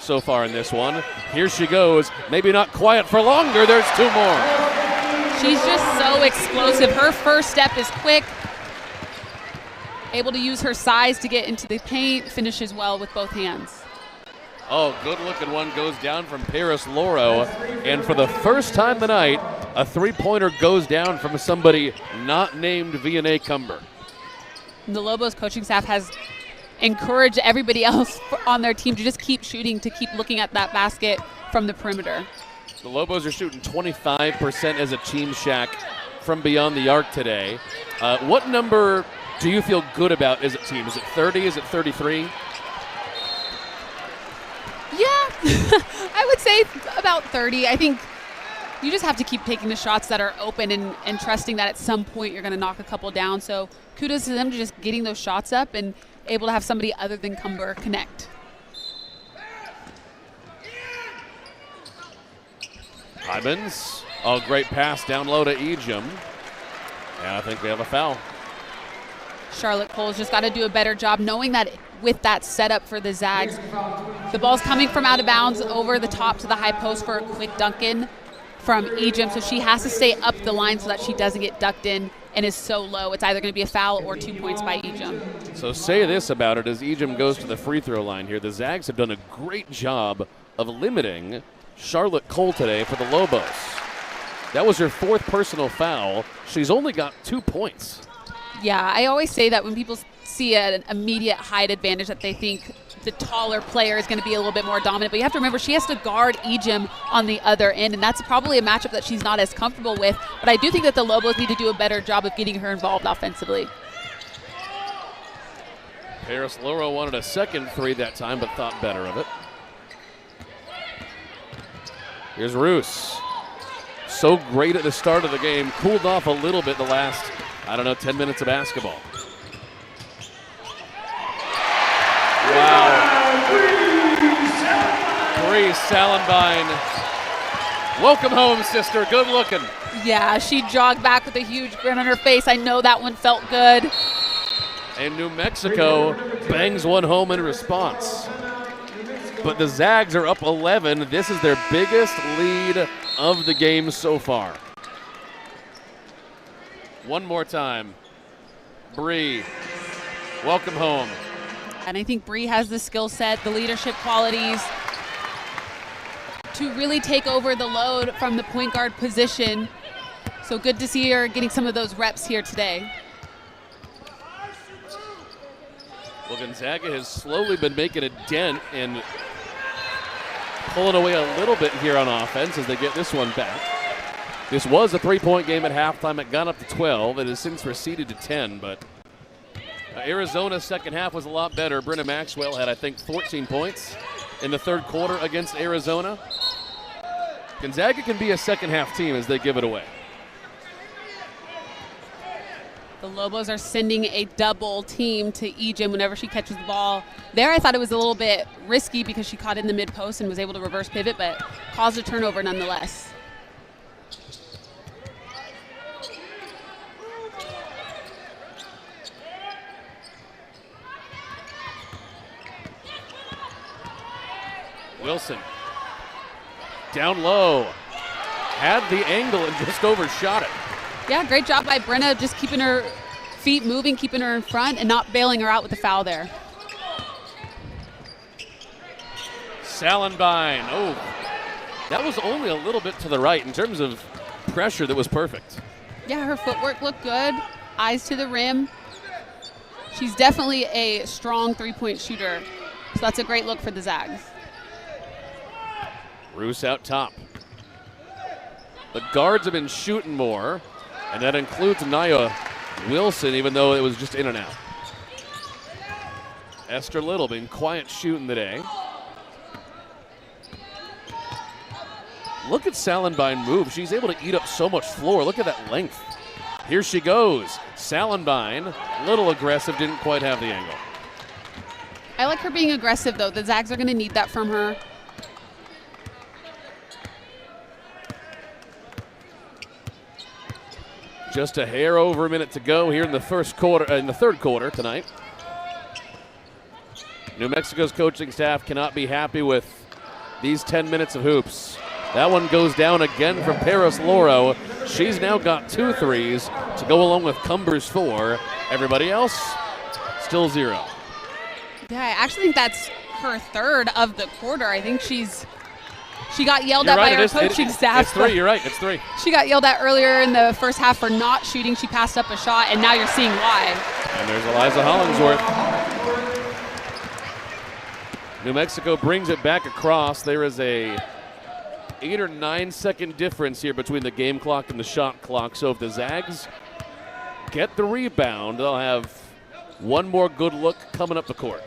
so far in this one. Here she goes. Maybe not quiet for longer. There's two more. She's just so explosive. Her first step is quick. Able to use her size to get into the paint. Finishes well with both hands. Oh, good-looking one goes down from Paris Loro. And for the first time tonight, a three-pointer goes down from somebody not named Vianney Cumber. And the Lobos coaching staff has encouraged everybody else on their team to just keep shooting, to keep looking at that basket from the perimeter. The Lobos are shooting 25% as a team, Shaq, from beyond the arc today. What number do you feel good about as a team? Is it 30? Is it 33? Yeah, I would say about 30. I think you just have to keep taking the shots that are open and trusting that at some point you're going to knock a couple down. So kudos to them to just getting those shots up and able to have somebody other than Cumber connect. Hyman, great pass down low to Ejim. And I think we have a foul. Charlotte Cole's just got to do a better job knowing that with that setup for the Zags, the ball's coming from out of bounds over the top to the high post for a quick dunk in from Ejim. So she has to stay up the line so that she doesn't get ducked in and is so low. It's either going to be a foul or 2 points by Ejim. So say this about it as Ejim goes to the free throw line here. The Zags have done a great job of limiting Charlotte Cole today for the Lobos. That was her fourth personal foul. She's only got 2 points. Yeah, I always say that when people see an immediate height advantage that they think the taller player is going to be a little bit more dominant. But you have to remember she has to guard Ejim on the other end, and that's probably a matchup that she's not as comfortable with. But I do think that the Lobos need to do a better job of getting her involved offensively. Paris Loro wanted a second three that time, but thought better of it. Here's Roos. So great at the start of the game. Cooled off a little bit the last, 10 minutes of basketball. Wow. Bree Salenbine. Welcome home, sister. Good looking. Yeah, she jogged back with a huge grin on her face. I know that one felt good. And New Mexico bangs one home in response. But the Zags are up 11. This is their biggest lead of the game so far. One more time. Bree, welcome home. And I think Bree has the skill set, the leadership qualities to really take over the load from the point guard position. So good to see her getting some of those reps here today. Well, Gonzaga has slowly been making a dent and pulling away a little bit here on offense as they get this one back. This was a three-point game at halftime. It got up to 12. It has since receded to 10, but Arizona's second half was a lot better. Brenna Maxwell had, I think, 14 points in the third quarter against Arizona. Gonzaga can be a second half team as they give it away. The Lobos are sending a double team to Ejim whenever she catches the ball. There I thought it was a little bit risky because she caught it in the mid post and was able to reverse pivot, but caused a turnover nonetheless. Wilson down low, had the angle and just overshot it. Yeah, great job by Brenna, just keeping her feet moving, keeping her in front, and not bailing her out with the foul there. Salenbine, oh, that was only a little bit to the right in terms of pressure. That was perfect. Yeah, her footwork looked good, eyes to the rim. She's definitely a strong three-point shooter, so that's a great look for the Zags. Roos out top. The guards have been shooting more, and that includes Nia Wilson, even though it was just in and out. Esther Little been quiet shooting today. Look at Salenbine move. She's able to eat up so much floor. Look at that length. Here she goes. Salenbine, little aggressive, didn't quite have the angle. I like her being aggressive, though. The Zags are going to need that from her. Just a hair over a minute to go here in the third quarter tonight. New Mexico's coaching staff cannot be happy with these 10 minutes of hoops. That one goes down again from Paris Loro. She's now got 2 threes to go along with Cumber's 4. Everybody else, still 0. Yeah, I actually think that's her third of the quarter. I think she got yelled at by her coaching staff. It's 3, you're right, it's 3. She got yelled at earlier in the first half for not shooting. She passed up a shot, and now you're seeing why. And there's Eliza Hollingsworth. New Mexico brings it back across. There is a 8 or 9 second difference here between the game clock and the shot clock. So if the Zags get the rebound, they'll have one more good look coming up the court.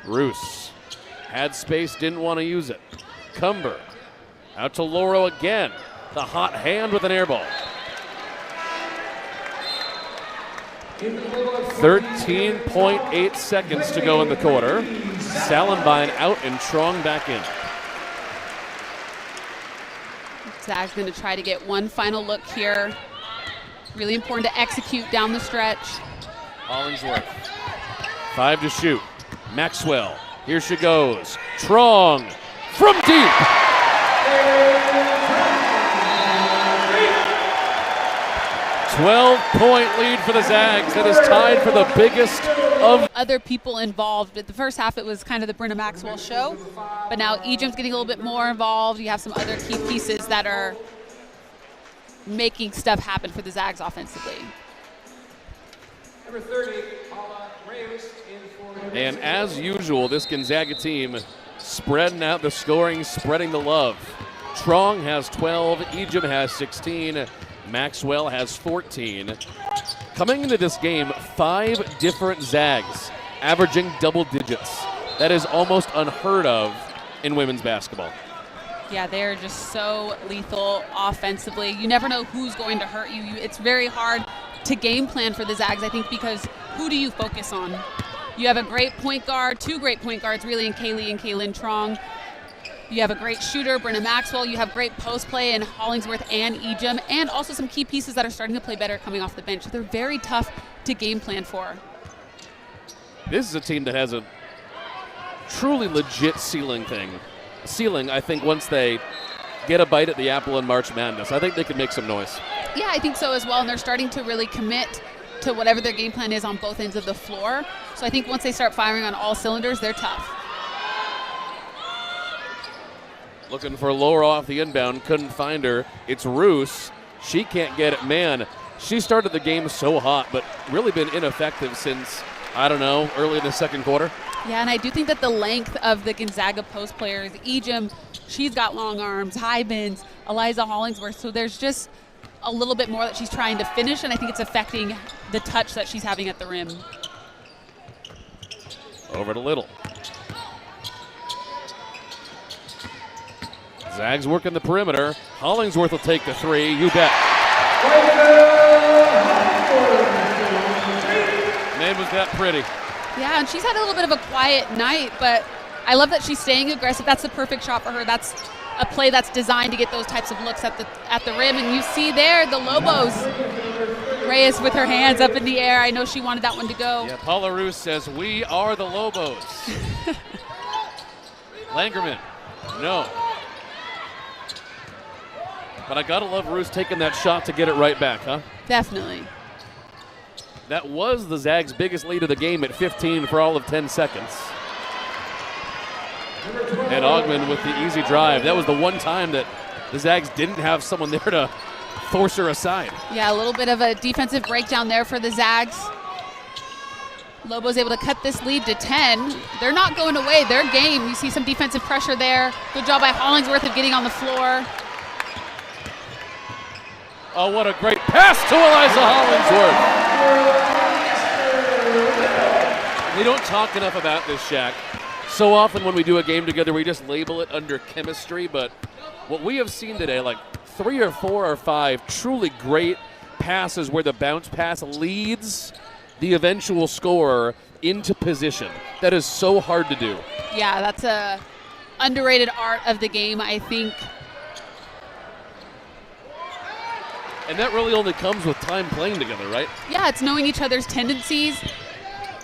Roos had space, didn't want to use it. Cumber out to Loro again. The hot hand with an air ball. 13.8 seconds to go in the quarter. Salenbine out and Truong back in. Zags going to try to get one final look here. Really important to execute down the stretch. Hollingsworth, 5 to shoot. Maxwell, here she goes. Truong from deep. 12-point lead for the Zags. That is tied for the biggest of other people involved. At the first half, it was kind of the Brenna Maxwell show, but now Ejim's getting a little bit more involved. You have some other key pieces that are making stuff happen for the Zags offensively. Number 30, Paula Reyes in for. And as usual, this Gonzaga team spreading out the scoring, spreading the love. Truong has 12, Ejim has 16, Maxwell has 14. Coming into this game, 5 different Zags averaging double digits. That is almost unheard of in women's basketball. Yeah, they're just so lethal offensively. You never know who's going to hurt you. It's very hard to game plan for the Zags, I think, because who do you focus on? You have a great point guard, 2 great point guards, really, in Kayleigh and Kayleigh Truong. You have a great shooter, Brenna Maxwell. You have great post play in Hollingsworth and Ejim, and also some key pieces that are starting to play better coming off the bench. So they're very tough to game plan for. This is a team that has a truly legit ceiling, I think, once they get a bite at the apple in March Madness. I think they can make some noise. Yeah, I think so as well, and they're starting to really commit to whatever their game plan is on both ends of the floor. So I think once they start firing on all cylinders, they're tough. Looking for Laura off the inbound, couldn't find her. It's Roos. She can't get it. Man, she started the game so hot, but really been ineffective since, I don't know, early in the second quarter. Yeah, and I do think that the length of the Gonzaga post players, Ejim, she's got long arms, high bends, Eliza Hollingsworth, so there's just a little bit more that she's trying to finish, and I think it's affecting the touch that she's having at the rim. Over to Little. Zags working the perimeter. Hollingsworth will take the three. You bet. Man, was that pretty. Yeah, and she's had a little bit of a quiet night, but I love that she's staying aggressive. That's the perfect shot for her. That's a play that's designed to get those types of looks at the rim. And you see there the Lobos. Reyes with her hands up in the air. I know she wanted that one to go. Yeah, Paula Roos says, "We are the Lobos." Langerman, no. But I gotta love Roos taking that shot to get it right back, huh? Definitely. That was the Zags' biggest lead of the game at 15 for all of 10 seconds. And Ogman with the easy drive. That was the one time that the Zags didn't have someone there to force her aside. Yeah, a little bit of a defensive breakdown there for the Zags. Lobos able to cut this lead to 10. They're not going away. Their game, you see some defensive pressure there. Good job by Hollingsworth of getting on the floor. Oh, what a great pass to Eliza Hollingsworth. We don't talk enough about this, Shaq. So often when we do a game together, we just label it under chemistry, but what we have seen today, like 3 or 4 or 5 truly great passes where the bounce pass leads the eventual scorer into position. That is so hard to do. Yeah, that's a underrated art of the game, I think. And that really only comes with time playing together, right? Yeah, it's knowing each other's tendencies.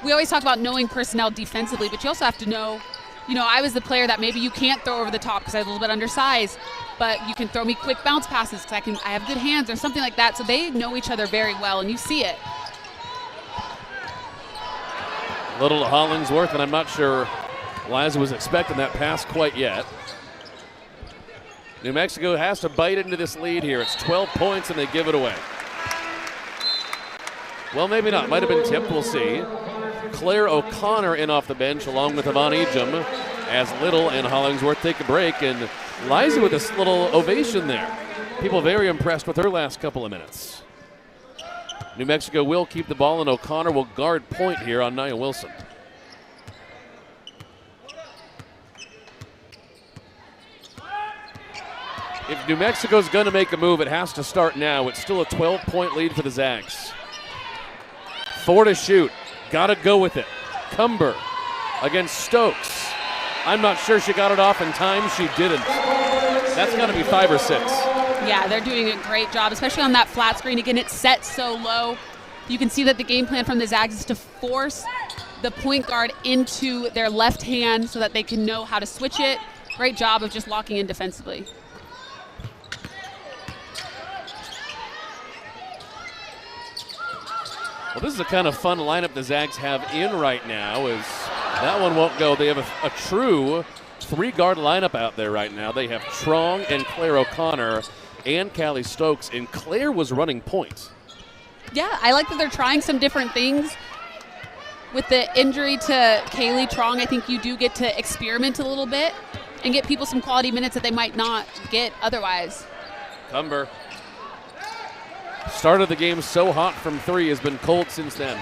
We always talk about knowing personnel defensively, but you also have to know, I was the player that maybe you can't throw over the top because I'm a little bit undersized, but you can throw me quick bounce passes because I have good hands or something like that. So they know each other very well, and you see it. Little Hollingsworth, and I'm not sure Liza was expecting that pass quite yet. New Mexico has to bite into this lead here. It's 12 points, and they give it away. Well, maybe not. Might have been tipped. We'll see. Claire O'Connor in off the bench along with Yvonne Ejim as Little and Hollingsworth take a break. And Liza with this little ovation there. People very impressed with her last couple of minutes. New Mexico will keep the ball, and O'Connor will guard point here on Nia Wilson. If New Mexico's going to make a move, it has to start now. It's still a 12-point lead for the Zags. 4 to shoot. Got to go with it. Cumber against Stokes. I'm not sure she got it off in time. She didn't. That's got to be 5 or 6. Yeah, they're doing a great job, especially on that flat screen. Again, it's set so low. You can see that the game plan from the Zags is to force the point guard into their left hand so that they can know how to switch it. Great job of just locking in defensively. Well, this is a kind of fun lineup the Zags have in right now. As that one won't go. They have a true 3-guard lineup out there right now. They have Truong and Claire O'Connor and Callie Stokes, and Claire was running point. Yeah, I like that they're trying some different things. With the injury to Kayleigh Truong, I think you do get to experiment a little bit and get people some quality minutes that they might not get otherwise. Cumber. Started the game so hot from 3, has been cold since then.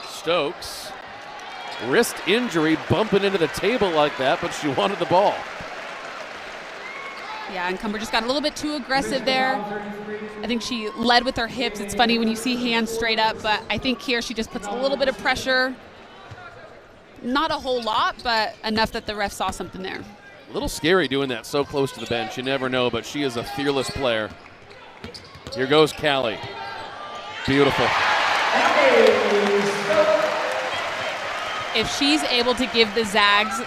Stokes. Wrist injury, bumping into the table like that, but she wanted the ball. Yeah, and Cumber just got a little bit too aggressive there. I think she led with her hips. It's funny when you see hands straight up, but I think here she just puts a little bit of pressure. Not a whole lot, but enough that the ref saw something there. A little scary doing that so close to the bench. You never know, but she is a fearless player. Here goes Callie. Beautiful. If she's able to give the Zags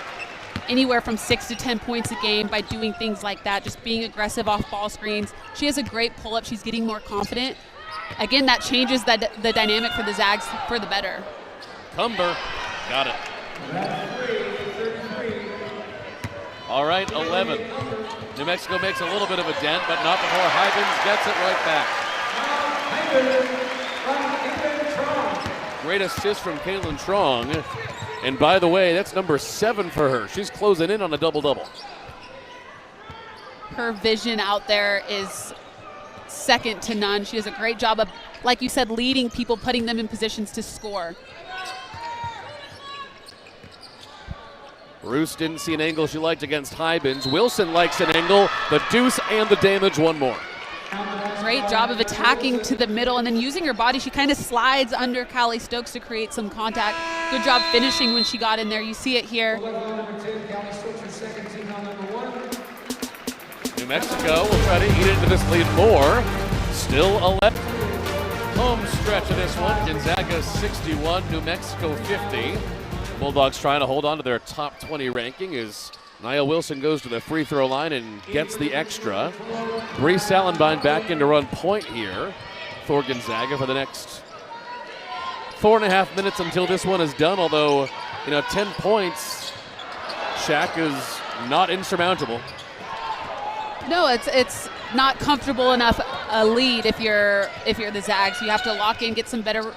anywhere from 6 to 10 points a game by doing things like that, just being aggressive off ball screens, she has a great pull-up. She's getting more confident. Again, that changes the dynamic for the Zags for the better. Cumber. Got it. All right, 11. New Mexico makes a little bit of a dent, but not before Hybens gets it right back. Great assist from Kayleigh Truong. And by the way, that's number 7 for her. She's closing in on a double-double. her vision out there is second to none. She does a great job of, like you said, leading people, putting them in positions to score. Roos didn't see an angle she liked against Hybens. Wilson likes an angle, the deuce and the damage, one more. Great job of attacking to the middle and then using her body. She kind of slides under Kayleigh Stokes to create some contact. Good job finishing when she got in there. You see it here. New Mexico will try to eat into this lead more. Still 11. Home stretch of this one. Gonzaga 61, New Mexico 50. Bulldogs trying to hold on to their top 20 ranking as Nia Wilson goes to the free throw line and gets the extra. Bree Salenbine back in to run point here for Gonzaga for the next 4.5 minutes until this one is done. Although, 10 points, Shaq is not insurmountable. No, it's not comfortable enough a lead if you're the Zags. You have to lock in, get some better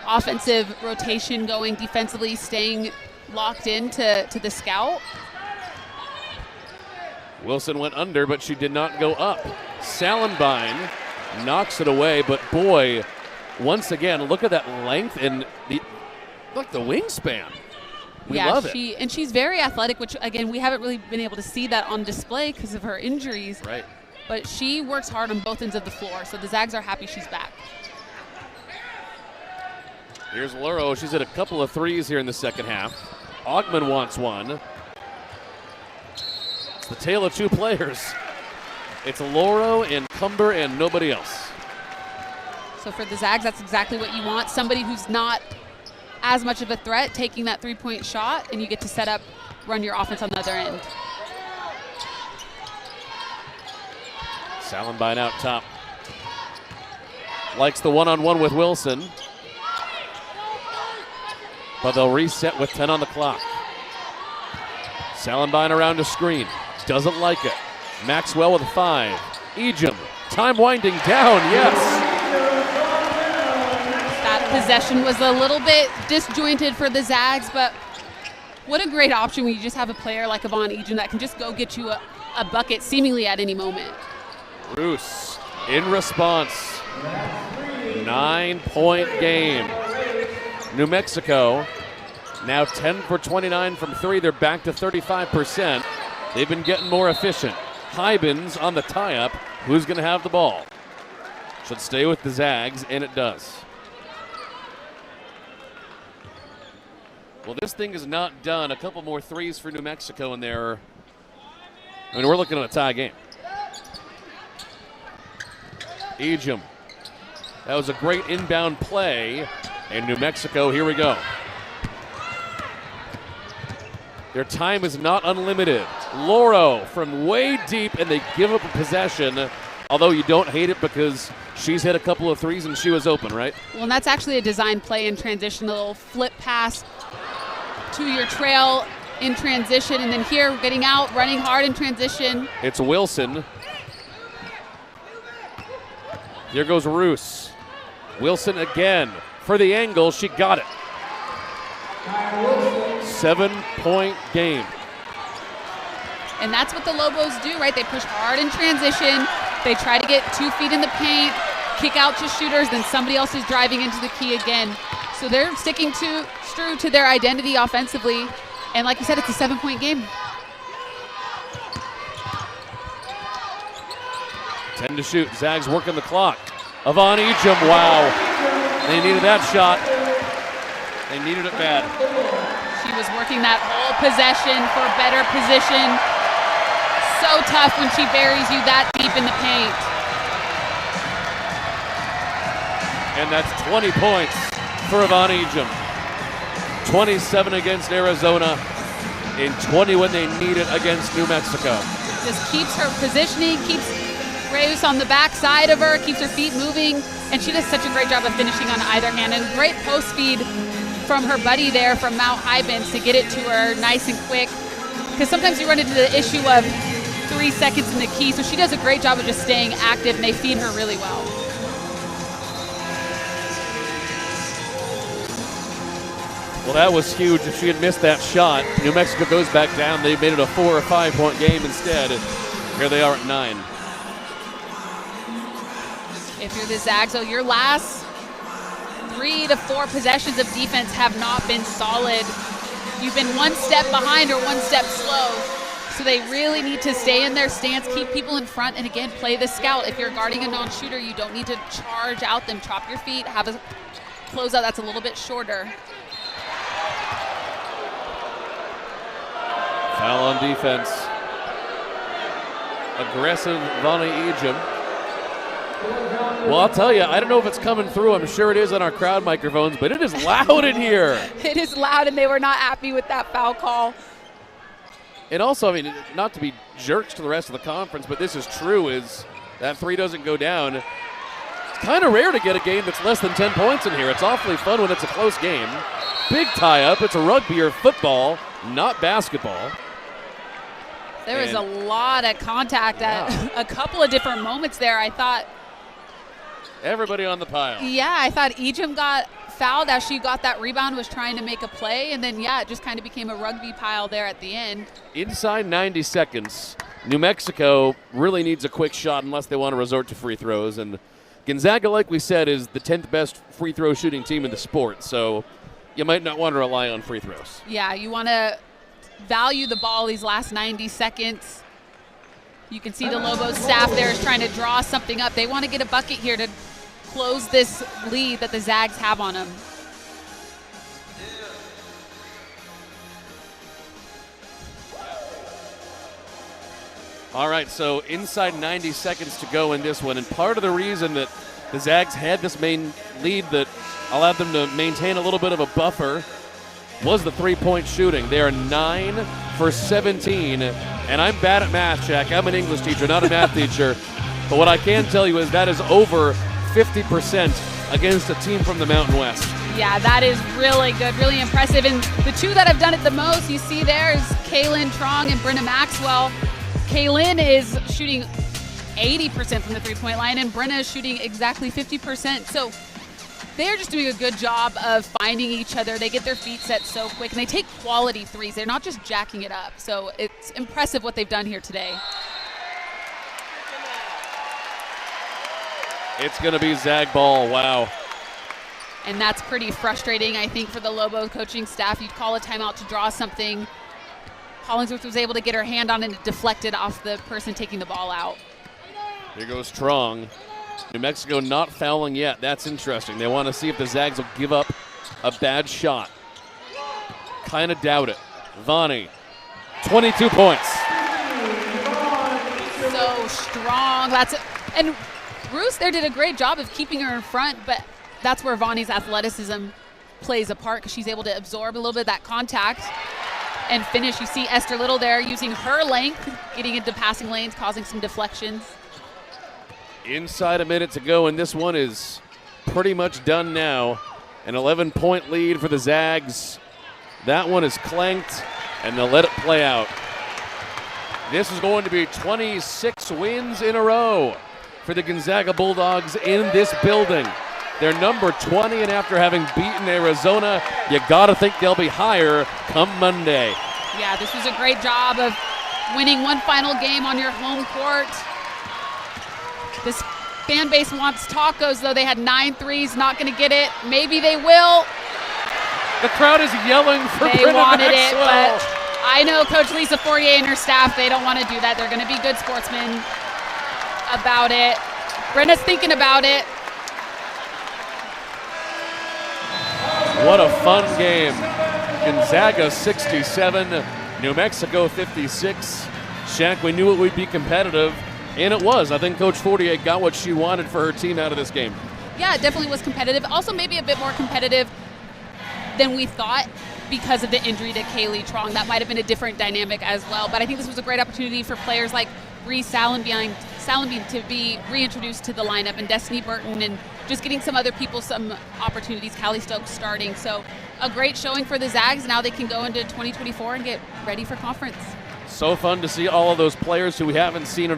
offensive rotation going, defensively staying locked in to the scout. Wilson went under, but she did not go up. Salenbine knocks it away, but boy, once again, look at that length and the wingspan. We love it. And she's very athletic, which again, we haven't really been able to see that on display because of her injuries. Right. But she works hard on both ends of the floor, so the Zags are happy she's back. Here's Luro. She's hit a couple of threes here in the second half. Augman wants one. It's the tale of two players. It's Luro and Cumber and nobody else. So for the Zags, that's exactly what you want. Somebody who's not as much of a threat taking that three-point shot, and you get to set up, run your offense on the other end. Salenbine out top. Likes the one-on-one with Wilson. But they'll reset with 10 on the clock. Salenbine around a screen. Doesn't like it. Maxwell with 5. Ejim. Time winding down, yes. That possession was a little bit disjointed for the Zags, but what a great option when you just have a player like Yvonne Ejim that can just go get you a bucket seemingly at any moment. Roos in response. 9-point game. New Mexico now 10 for 29 from 3. They're back to 35%. They've been getting more efficient. Hybens on the tie-up. Who's going to have the ball? Should stay with the Zags, and it does. Well, this thing is not done. A couple more threes for New Mexico in there. We're looking at a tie game. Ejim. That was a great inbound play. And New Mexico, here we go. Their time is not unlimited. Luro from way deep, and they give up a possession, although you don't hate it because she's hit a couple of threes and she was open, right? Well, and that's actually a design play in transition, a little flip pass to your trail in transition, and then here getting out, running hard in transition. It's Wilson. Here goes Roos. Wilson again. For the angle, she got it. 7-point game. And that's what the Lobos do, right? They push hard in transition. They try to get 2 feet in the paint, kick out to shooters, then somebody else is driving into the key again. So they're sticking true to their identity offensively. And like you said, it's a 7-point game. 10 to shoot. Zags working the clock. Yvonne Ejim, wow. They needed that shot. They needed it bad. She was working that whole possession for better position. So tough when she buries you that deep in the paint. And that's 20 points for Yvonne Ejim. 27 against Arizona and 20 when they need it against New Mexico. Just keeps her positioning, keeps Reus on the back side of her, keeps her feet moving, and she does such a great job of finishing on either hand. And great post feed from her buddy there from Mount Hybens to get it to her nice and quick. Because sometimes you run into the issue of 3 seconds in the key, so she does a great job of just staying active, and they feed her really well. Well, that was huge. If she had missed that shot, New Mexico goes back down. They made it a 4 or 5 point game instead. Here they are at 9. If you're the Zags, so your last 3 to 4 possessions of defense have not been solid. You've been one step behind or one step slow. So they really need to stay in their stance, keep people in front, and again, play the scout. If you're guarding a non-shooter, you don't need to charge out them. Chop your feet, have a closeout that's a little bit shorter. Foul on defense. Aggressive Vonnie Ejim. Well, I'll tell you, I don't know if it's coming through. I'm sure it is on our crowd microphones, but it is loud in here. It is loud, and they were not happy with that foul call. And also, I mean, not to be jerks to the rest of the conference, but this is true, is that 3 doesn't go down. It's kind of rare to get a game that's less than 10 points in here. It's awfully fun when it's a close game. Big tie-up. It's a rugby or football, not basketball. There was a lot of contact at a couple of different moments there. I thought. Everybody on the pile. Yeah, I thought Ejim got fouled as she got that rebound, was trying to make a play, and then, yeah, it just kind of became a rugby pile there at the end. Inside 90 seconds, New Mexico really needs a quick shot unless they want to resort to free throws. And Gonzaga, like we said, is the 10th best free throw shooting team in the sport, so you might not want to rely on free throws. Yeah, you want to value the ball these last 90 seconds. You can see the Lobos staff there is trying to draw something up. They want to get a bucket here to close this lead that the Zags have on them. All right, so inside 90 seconds to go in this one, and part of the reason that the Zags had this main lead that allowed them to maintain a little bit of a buffer was the three-point shooting. They are 9 for 17, and I'm bad at math, Jack. I'm an English teacher, not a math teacher, but what I can tell you is that is over 50% against a team from the Mountain West. Yeah, that is really good, really impressive. And the two that have done it the most, you see there is Kayleigh Truong and Brenna Maxwell. Kayleigh is shooting 80% from the three-point line, and Brenna is shooting exactly 50%. So they're just doing a good job of finding each other. They get their feet set so quick, and they take quality threes. They're not just jacking it up. So it's impressive what they've done here today. It's going to be Zag ball. Wow. And that's pretty frustrating, I think, for the Lobo coaching staff. You'd call a timeout to draw something. Hollingsworth was able to get her hand on it and deflect it off the person taking the ball out. Here goes Truong. New Mexico not fouling yet. That's interesting. They want to see if the Zags will give up a bad shot. Kind of doubt it. Vonnie, 22 points. So strong. And Bruce there did a great job of keeping her in front, but that's where Vonnie's athleticism plays a part, because she's able to absorb a little bit of that contact and finish. You see Esther Little there using her length, getting into passing lanes, causing some deflections. Inside a minute to go, and this one is pretty much done now. An 11-point lead for the Zags. That one is clanked, and they'll let it play out. This is going to be 26 wins in a row for the Gonzaga Bulldogs in this building. They're number 20, and after having beaten Arizona, you got to think they'll be higher come Monday. Yeah, this was a great job of winning one final game on your home court. This fan base wants tacos, though. They had 9 threes, not going to get it. Maybe they will. The crowd is yelling for They Brenna wanted Maxwell. it, but I know Coach Lisa Fortier and her staff, they don't want to do that. They're going to be good sportsmen about it. Brenna's thinking about it. What a fun game. Gonzaga 67, New Mexico 56. Shaq, we knew it would be competitive, and it was. I think Coach Fortier got what she wanted for her team out of this game. Yeah, it definitely was competitive. Also maybe a bit more competitive than we thought because of the injury to Kayleigh Truong. That might have been a different dynamic as well. But I think this was a great opportunity for players like Bree Salenbein to be reintroduced to the lineup, and Destiny Burton, and just getting some other people some opportunities. Callie Stokes starting. So a great showing for the Zags. Now they can go into 2024 and get ready for conference. So fun to see all of those players who we haven't seen in